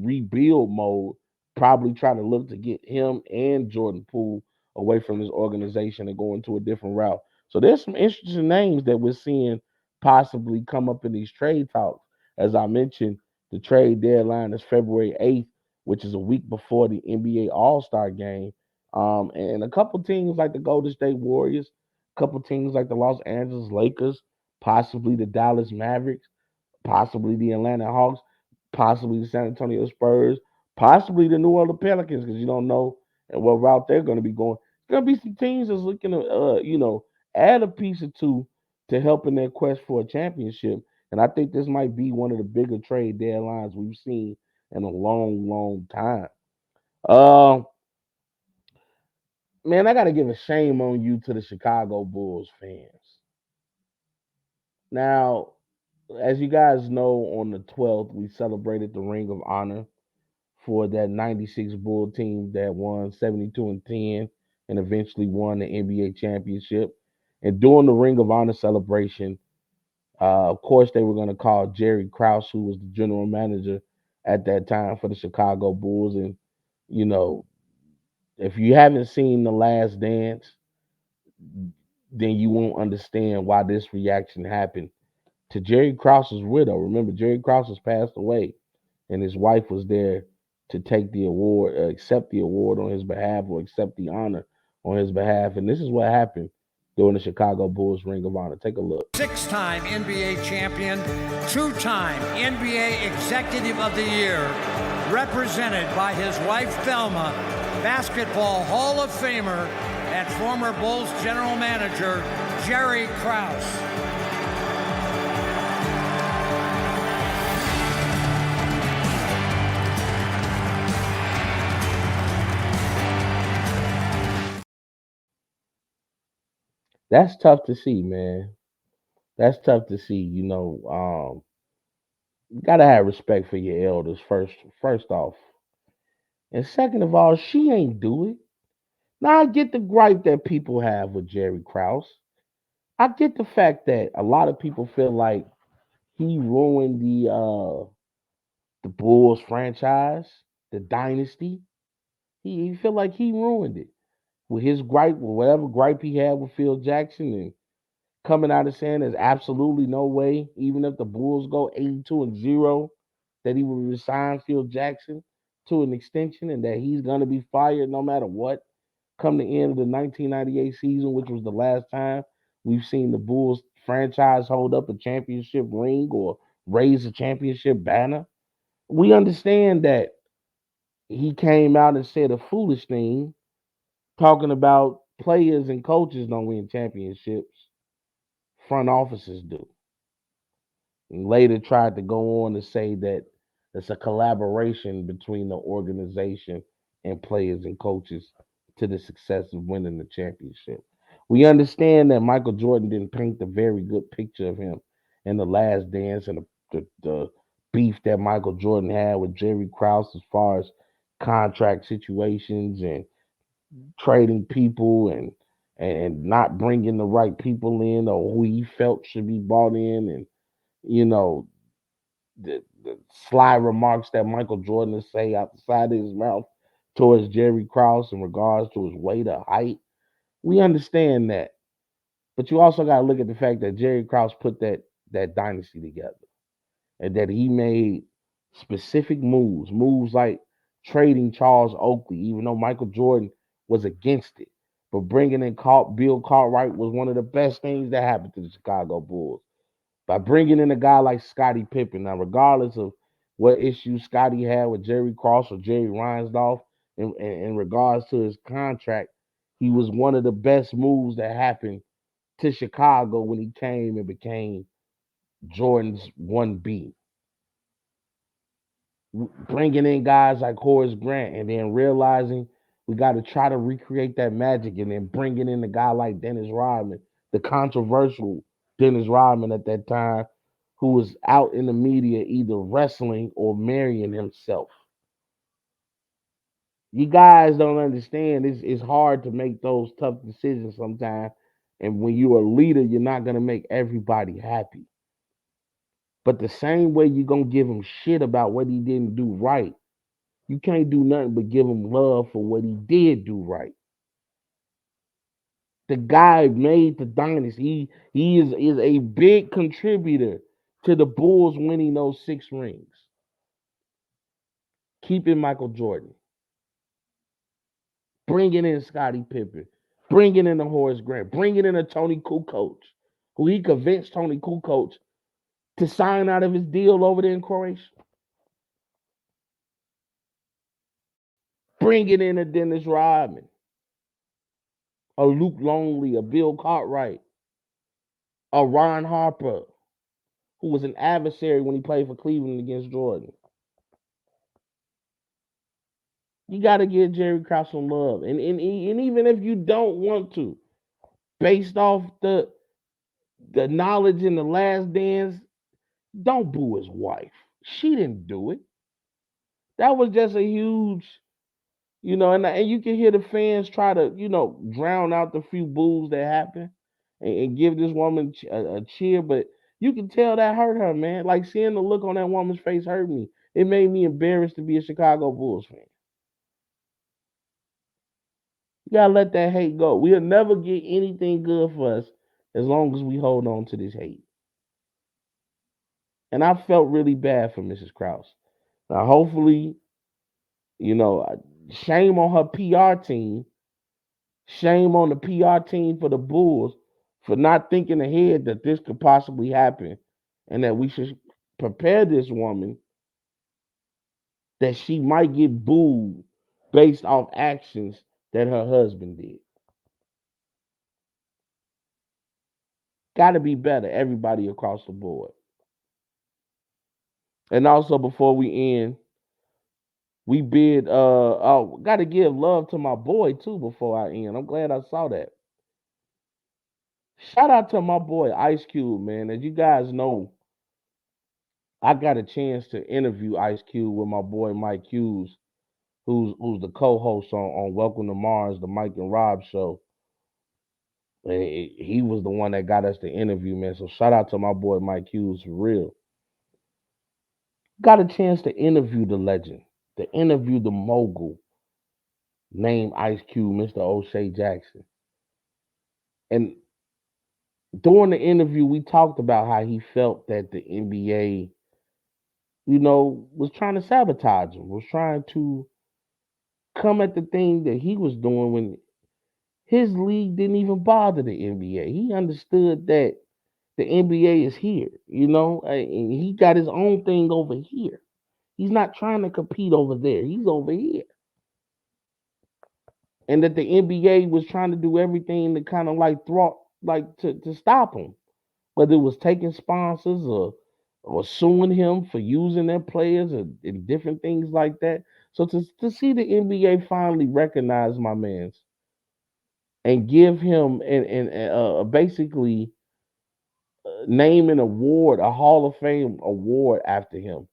rebuild mode, probably try to look to get him and Jordan Poole away from this organization and go into a different route. So there's some interesting names that we're seeing possibly come up in these trade talks. As I mentioned, the trade deadline is February 8th, which is a week before the NBA All-Star game. And a couple teams like the Golden State Warriors, a couple teams like the Los Angeles Lakers, possibly the Dallas Mavericks, possibly the Atlanta Hawks, possibly the San Antonio Spurs, possibly the New Orleans Pelicans, because you don't know what route they're going to be going. There's going to be some teams that's looking to, add a piece or two to help in their quest for a championship. And I think this might be one of the bigger trade deadlines we've seen in a long, long time. Uh, Man, I got to give a shame on you to the Chicago Bulls fans. Now, as you guys know, on the 12th, we celebrated the Ring of Honor for that 96 Bull team that won 72-10 and eventually won the NBA championship. And during the Ring of Honor celebration, Of course, they were going to call Jerry Krause, who was the general manager at that time for the Chicago Bulls. And, you know, if you haven't seen The Last Dance, then you won't understand why this reaction happened to Jerry Krause's widow. Remember, Jerry Krause has passed away, and his wife was there to take the award, accept the award on his behalf, or accept the honor on his behalf. And this is what happened during the Chicago Bulls Ring of Honor. Take a look. Six-time NBA champion, two-time NBA Executive of the Year, represented by his wife Thelma, Basketball Hall of Famer and former Bulls general manager Jerry Krause. That's tough to see, man. That's tough to see. You gotta have respect for your elders first off. And second of all, she ain't do it. Now I get the gripe that people have with Jerry Krause. I get the fact that a lot of people feel like he ruined the Bulls franchise, the dynasty. He feel like he ruined it with his gripe, with whatever gripe he had with Phil Jackson, and coming out and saying there's absolutely no way, even if the Bulls go 82-0, that he will resign Phil Jackson to an extension and that he's gonna be fired no matter what. Come the end of the 1998 season, which was the last time we've seen the Bulls franchise hold up a championship ring or raise a championship banner. We understand that he came out and said a foolish thing, talking about players and coaches don't win championships, front offices do. And later tried to go on to say that it's a collaboration between the organization and players and coaches to the success of winning the championship. We understand that Michael Jordan didn't paint a very good picture of him in The Last Dance, and the beef that Michael Jordan had with Jerry Krause as far as contract situations and trading people and not bringing the right people in or who he felt should be brought in, and you know the sly remarks that Michael Jordan would say out the side of his mouth towards Jerry Krause in regards to his weight or height. We understand that, but you also got to look at the fact that Jerry Krause put that dynasty together, and that he made specific moves like trading Charles Oakley, even though Michael Jordan was against it. But bringing in Bill Cartwright was one of the best things that happened to the Chicago Bulls. By bringing in a guy like Scottie Pippen, now regardless of what issues Scottie had with Jerry Cross or Jerry Reinsdorf in regards to his contract, he was one of the best moves that happened to Chicago when he came and became Jordan's 1B. Bringing in guys like Horace Grant and then realizing we got to try to recreate that magic, and then bringing in a guy like Dennis Rodman, the controversial Dennis Rodman at that time, who was out in the media either wrestling or marrying himself. You guys don't understand. It's hard to make those tough decisions sometimes. And when you're a leader, you're not going to make everybody happy. But the same way you're going to give him shit about what he didn't do right, you can't do nothing but give him love for what he did do right. The guy made the dynasty. He is a big contributor to the Bulls winning those 6 rings. Keeping Michael Jordan. Bringing in Scottie Pippen. Bringing in a Horace Grant. Bringing in a Tony Kukoc, who he convinced Tony Kukoc to sign out of his deal over there in Croatia. Bringing in a Dennis Rodman, a Luke Longley, a Bill Cartwright, a Ron Harper, who was an adversary when he played for Cleveland against Jordan. You got to give Jerry Krause some love. And even if you don't want to, based off the knowledge in The Last Dance, don't boo his wife. She didn't do it. That was just a huge, and you can hear the fans try to, drown out the few boos that happen and give this woman a cheer. But You can tell that hurt her, man. Like seeing the look on that woman's face hurt me. It made me embarrassed to be a Chicago Bulls fan. You gotta let that hate go. We'll never get anything good for us as long as we hold on to this hate. And I felt really bad for Mrs. Krause. Now, hopefully, shame on her PR team. Shame on the PR team for the Bulls for not thinking ahead that this could possibly happen and that we should prepare this woman that she might get booed based off actions that her husband did. Got to be better, everybody across the board. And also, before we end, we bid. Got to give love to my boy too before I end. I'm glad I saw that. Shout out to my boy Ice Cube, man. As you guys know, I got a chance to interview Ice Cube with my boy Mike Hughes, who's the co-host on Welcome to Mars, the Mike and Rob show. And he was the one that got us the interview, man. So shout out to my boy Mike Hughes for real. Got a chance to interview the legend, to interview the mogul named Ice Cube, Mr. O'Shea Jackson. And during the interview, we talked about how he felt that the NBA, was trying to sabotage him, was trying to come at the thing that he was doing when his league didn't even bother the NBA. He understood that the NBA is here, and he got his own thing over here. He's not trying to compete over there. He's over here. And that the NBA was trying to do everything to kind of like to stop him. Whether it was taking sponsors or suing him for using their players and different things like that. So to see the NBA finally recognize my man's and give him and basically name an award, a Hall of Fame award after him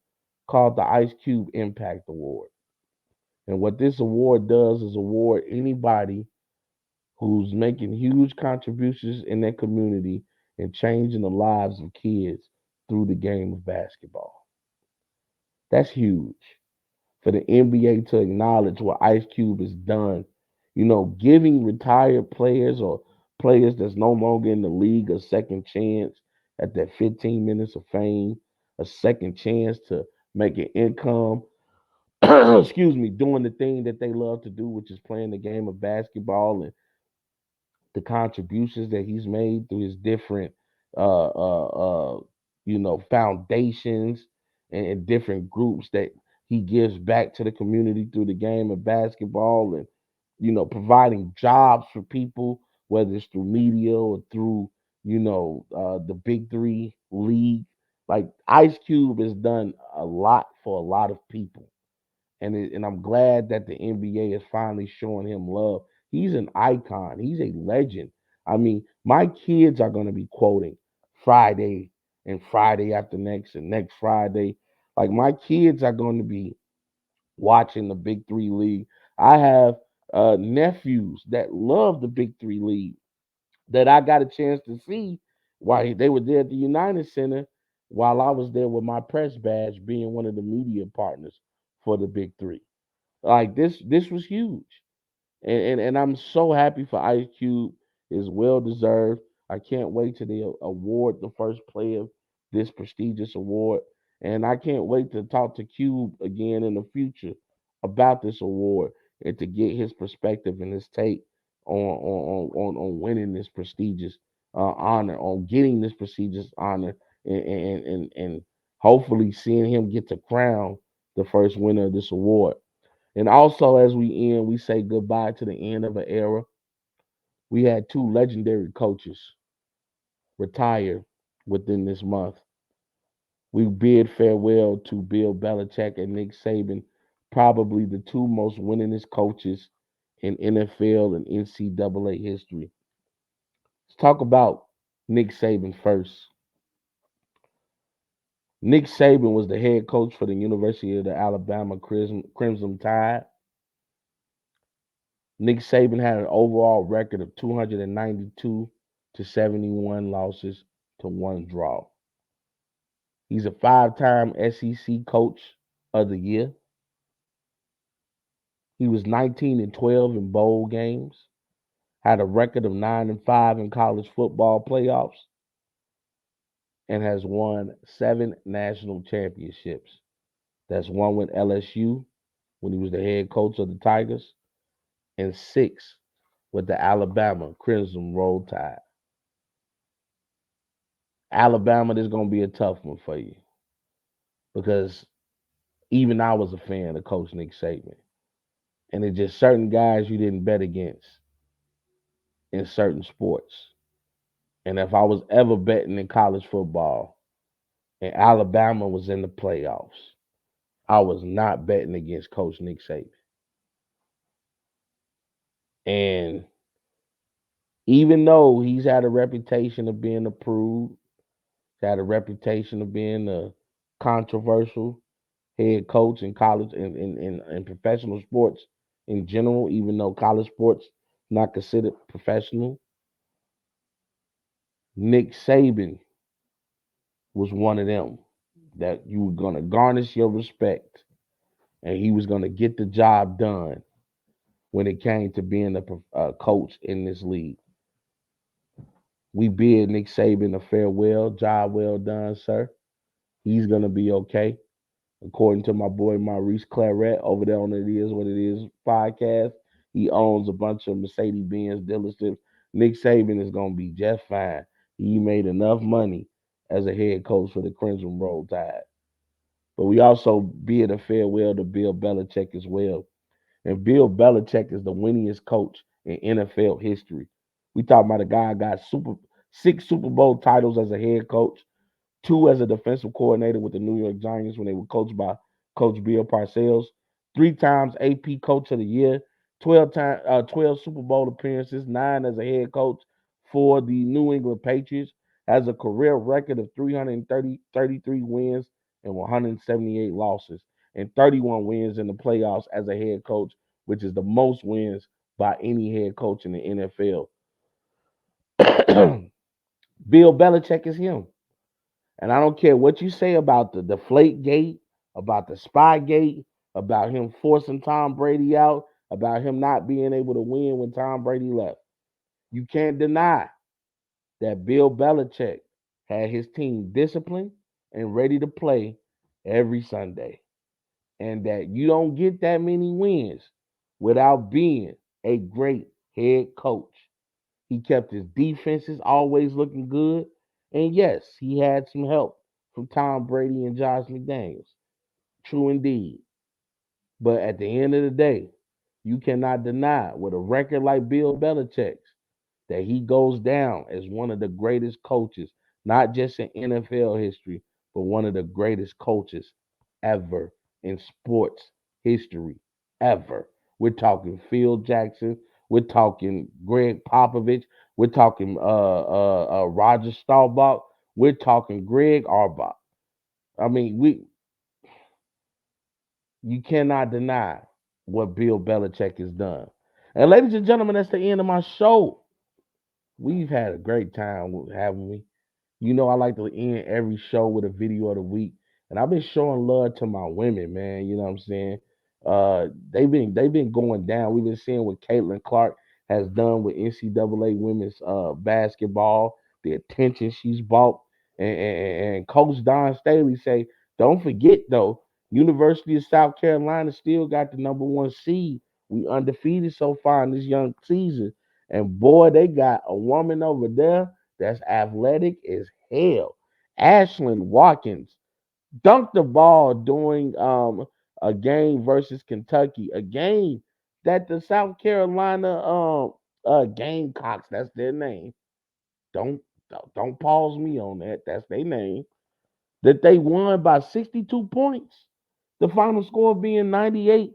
called the Ice Cube Impact Award. And what this award does is award anybody who's making huge contributions in their community and changing the lives of kids through the game of basketball. That's huge for the NBA to acknowledge what Ice Cube has done. Giving retired players or players that's no longer in the league a second chance at that 15 minutes of fame, a second chance to make an income, excuse me, doing the thing that they love to do, which is playing the game of basketball and the contributions that he's made through his different uh uh uh foundations and different groups that he gives back to the community through the game of basketball and providing jobs for people, whether it's through media or through the big three league. Like Ice Cube has done a lot for a lot of people, and I'm glad that the NBA is finally showing him love. He's an icon. He's a legend. I mean, my kids are going to be quoting Friday and Friday after next and next Friday. Like my kids are going to be watching the Big Three League. I have nephews that love the Big Three League that I got a chance to see while they were there at the United Center while I was there with my press badge being one of the media partners for the Big Three. Like this was huge. And I'm so happy for Ice Cube. It's well deserved. I can't wait till they award the first player this prestigious award. And I can't wait to talk to Cube again in the future about this award and to get his perspective and his take on winning this prestigious honor, on getting this prestigious honor, and hopefully seeing him get to crown the first winner of this award. And also, as we end, we say goodbye to the end of an era. We had two legendary coaches retire within this month. We bid farewell to Bill Belichick and Nick Saban, probably the two most winningest coaches in NFL and NCAA history. Let's talk about Nick Saban first. Nick Saban was the head coach for the University of the Alabama Crimson Tide. Nick Saban had an overall record of 292 to 71 losses to one draw. He's a 5-time SEC Coach of the Year. He was 19-12 in bowl games, had a record of 9-5 in college football playoffs, and has won 7 national championships. That's 1 with LSU when he was the head coach of the Tigers, and 6 with the Alabama Crimson Roll Tide. Alabama, this is going to be a tough one for you because even I was a fan of Coach Nick Saban. And it's just certain guys you didn't bet against in certain sports. And if I was ever betting in college football and Alabama was in the playoffs, I was not betting against Coach Nick Saban. And even though he's had a reputation of being approved, had a reputation of being a controversial head coach in college and professional sports in general, even though college sports not considered professional, Nick Saban was one of them that you were going to garnish your respect, and he was going to get the job done when it came to being a coach in this league. We bid Nick Saban a farewell. Job well done, sir. He's going to be okay. According to my boy Maurice Claret over there on It Is What It Is podcast, he owns a bunch of Mercedes-Benz dealerships. Nick Saban is going to be just fine. He made enough money as a head coach for the Crimson Roll Tide. But we also bid a farewell to Bill Belichick as well. And Bill Belichick is the winningest coach in NFL history. We talking about a guy who got 6 Super Bowl titles as a head coach, 2 as a defensive coordinator with the New York Giants when they were coached by Coach Bill Parcells, 3 times AP Coach of the Year, 12 Super Bowl appearances, 9 as a head coach for the New England Patriots, has a career record of 333 wins and 178 losses, and 31 wins in the playoffs as a head coach, which is the most wins by any head coach in the NFL. Bill Belichick is him. And I don't care what you say about the Deflate Gate, about the Spy Gate, about him forcing Tom Brady out, about him not being able to win when Tom Brady left. You can't deny that Bill Belichick had his team disciplined and ready to play every Sunday. And that you don't get that many wins without being a great head coach. He kept his defenses always looking good. And yes, he had some help from Tom Brady and Josh McDaniels. True indeed. But at the end of the day, you cannot deny with a record like Bill Belichick's that he goes down as one of the greatest coaches, not just in NFL history, but one of the greatest coaches ever in sports history, ever. We're talking Phil Jackson. We're talking Greg Popovich. We're talking Roger Staubach. We're talking Greg Arbach. I mean, you cannot deny what Bill Belichick has done. And ladies and gentlemen, that's the end of my show. We've had a great time, haven't we? You know, I like to end every show with a video of the week. And I've been showing love to my women, man. You know what I'm saying? They've been going down. We've been seeing what Caitlin Clark has done with NCAA women's basketball, the attention she's brought. And Coach Don Staley say, don't forget though, University of South Carolina still got the #1 seed. We undefeated so far in this young season. And boy, they got a woman over there that's athletic as hell. Ashlyn Watkins dunked the ball during a game versus Kentucky, a game that the South Carolina Gamecocks, that's their name. Don't pause me on that. That's their name. That they won by 62 points. The final score being 98-36.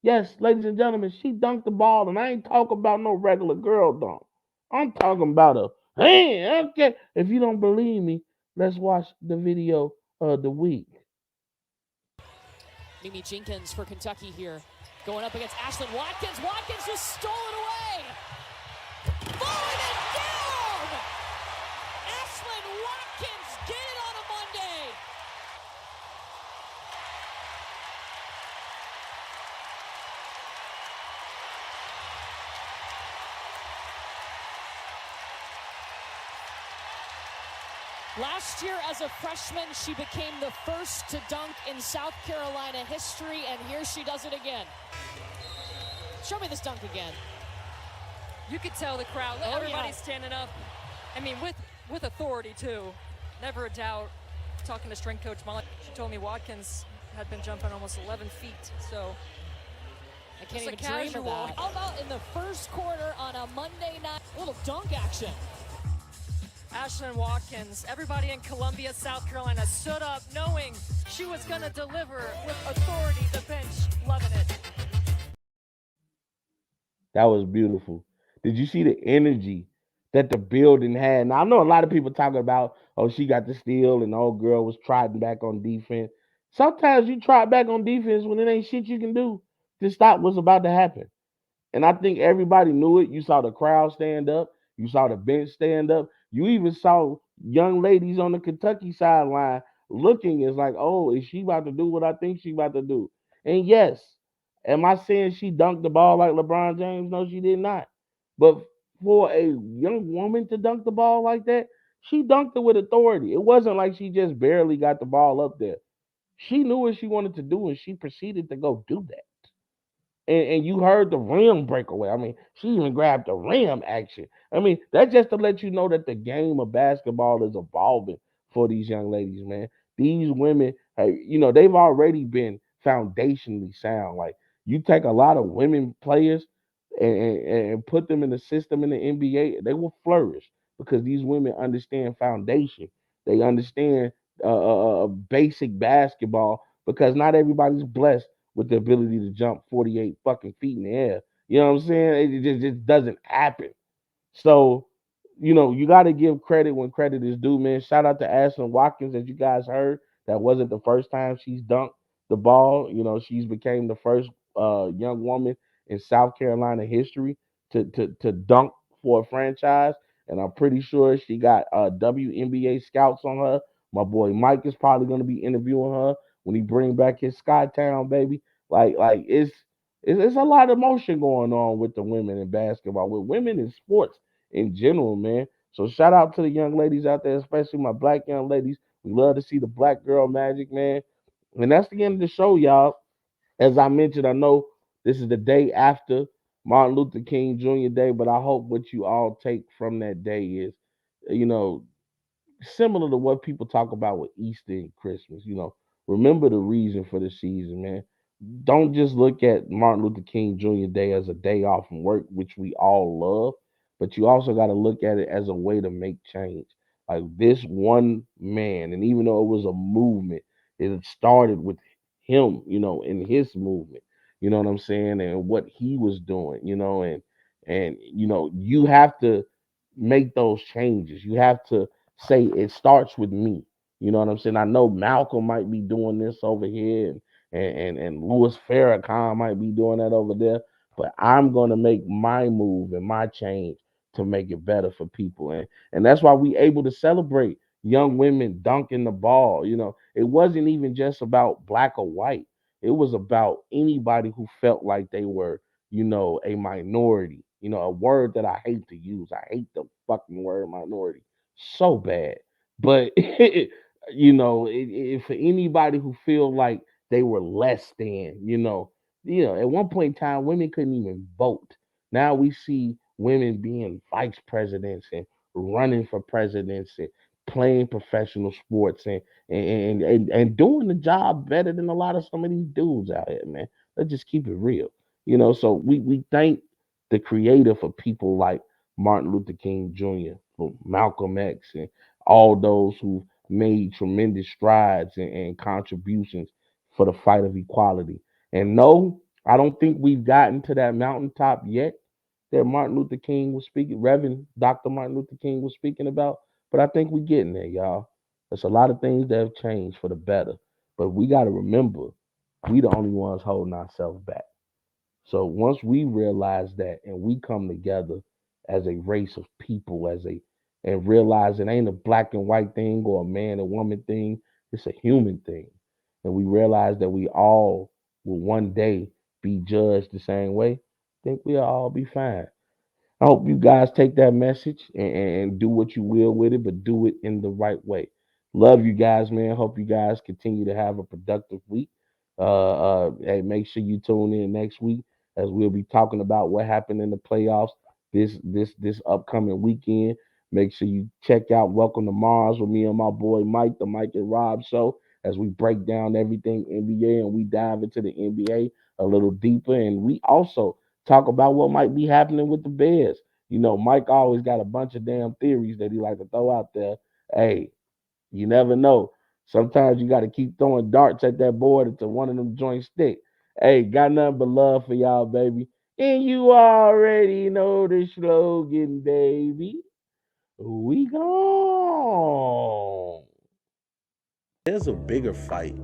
Yes, ladies and gentlemen, she dunked the ball, and I ain't talking about no regular girl dunk. I'm talking about okay. If you don't believe me, let's watch the video of the week. Mimi Jenkins for Kentucky here, going up against Ashlyn Watkins. Watkins just stole it away. Falling it down! Ashlyn Watkins Last year as a freshman, she became the first to dunk in South Carolina history, and here she does it again. Show me this dunk again. You could tell the crowd, everybody's standing up. I mean, with authority, too. Never a doubt. Talking to strength coach Molly, she told me Watkins had been jumping almost 11 feet, so. I can't even dream of that. How about in the first quarter on a Monday night? A little dunk action. Ashlyn Watkins, everybody in Columbia, South Carolina stood up knowing she was going to deliver with authority. The bench loving it. That was beautiful. Did you see the energy that the building had? Now, I know a lot of people talking about, oh, she got the steal and the old girl was trotting back on defense. Sometimes you trot back on defense when it ain't shit you can do to stop what's about to happen. And I think everybody knew it. You saw the crowd stand up. You saw the bench stand up. You even saw young ladies on the Kentucky sideline looking as like, oh, is she about to do what I think she about to do? And yes, am I saying she dunked the ball like LeBron James? No, she did not. But for a young woman to dunk the ball like that, she dunked it with authority. It wasn't like she just barely got the ball up there. She knew what she wanted to do, and she proceeded to go do that. And you heard the rim breakaway. I mean, she even grabbed the rim action. I mean, that's just to let you know that the game of basketball is evolving for these young ladies, man. These women, they've already been foundationally sound. Like, you take a lot of women players and put them in the system in the NBA, they will flourish because these women understand foundation. They understand basic basketball because not everybody's blessed with the ability to jump 48 fucking feet in the air. You know what I'm saying? It just doesn't happen. So, you got to give credit when credit is due, man. Shout out to Ashlyn Watkins, as you guys heard. That wasn't the first time she's dunked the ball. She's became the first young woman in South Carolina history to dunk for a franchise. And I'm pretty sure she got WNBA scouts on her. My boy Mike is probably going to be interviewing her when he bring back his Skytown baby. Like it's a lot of motion going on with the women in basketball, with women in sports in general, man. So shout out to the young ladies out there, especially my black young ladies. We love to see the black girl magic, man. And that's the end of the show, y'all. As I mentioned, I know this is the day after Martin Luther King Jr. Day, but I hope what you all take from that day is, you know, similar to what people talk about with Easter and Christmas. Remember the reason for the season, man. Don't just look at Martin Luther King Jr. Day as a day off from work, which we all love, but you also got to look at it as a way to make change. Like this one man, and even though it was a movement, it started with him, in his movement. You know what I'm saying? And what he was doing, and you have to make those changes. You have to say it starts with me. You know what I'm saying? I know Malcolm might be doing this over here, and Louis Farrakhan might be doing that over there, but I'm gonna make my move and my change to make it better for people, and that's why we able to celebrate young women dunking the ball. It wasn't even just about black or white. It was about anybody who felt like they were, a minority. A word that I hate to use. I hate the fucking word minority so bad. But for anybody who feel like they were less than, at one point in time, women couldn't even vote. Now we see women being vice presidents and running for presidents and playing professional sports and doing the job better than a lot of some of these dudes out here, man. Let's just keep it real. So we thank the creator for people like Martin Luther King Jr., for Malcolm X, and all those who made tremendous strides and contributions for the fight of equality. And no, I don't think we've gotten to that mountaintop yet that Martin Luther King was speaking, Reverend Dr. Martin Luther King was speaking about, but I think we're getting there, y'all. There's a lot of things that have changed for the better, but we got to remember we the only ones holding ourselves back. So once we realize that and we come together as a race of people, and realize it ain't a black and white thing or a man and woman thing, it's a human thing. And we realize that we all will one day be judged the same way, I think we'll all be fine. I hope you guys take that message and do what you will with it, but do it in the right way. Love you guys, man. Hope you guys continue to have a productive week. Hey, make sure you tune in next week as we'll be talking about what happened in the playoffs this upcoming weekend. Make sure you check out Welcome to Mars with me and my boy Mike, the Mike and Rob Show, as we break down everything NBA and we dive into the NBA a little deeper. And we also talk about what might be happening with the Bears. You know, Mike always got a bunch of damn theories that he like to throw out there. Hey, you never know. Sometimes you got to keep throwing darts at that board until one of them joints stick. Hey, got nothing but love for y'all, baby. And you already know the slogan, baby. We gone. There's a bigger fight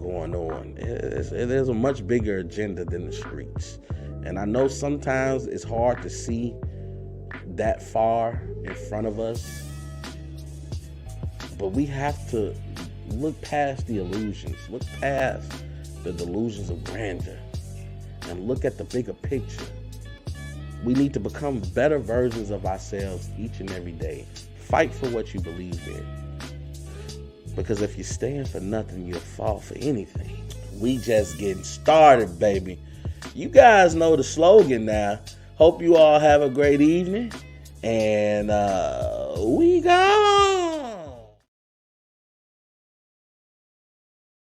going on. There's a much bigger agenda than the streets. And I know sometimes it's hard to see that far in front of us, but we have to look past the illusions, look past the delusions of grandeur, and look at the bigger picture. We need to become better versions of ourselves each and every day. Fight for what you believe in. Because if you stand for nothing, you'll fall for anything. We just getting started, baby. You guys know the slogan now. Hope you all have a great evening. And we gone.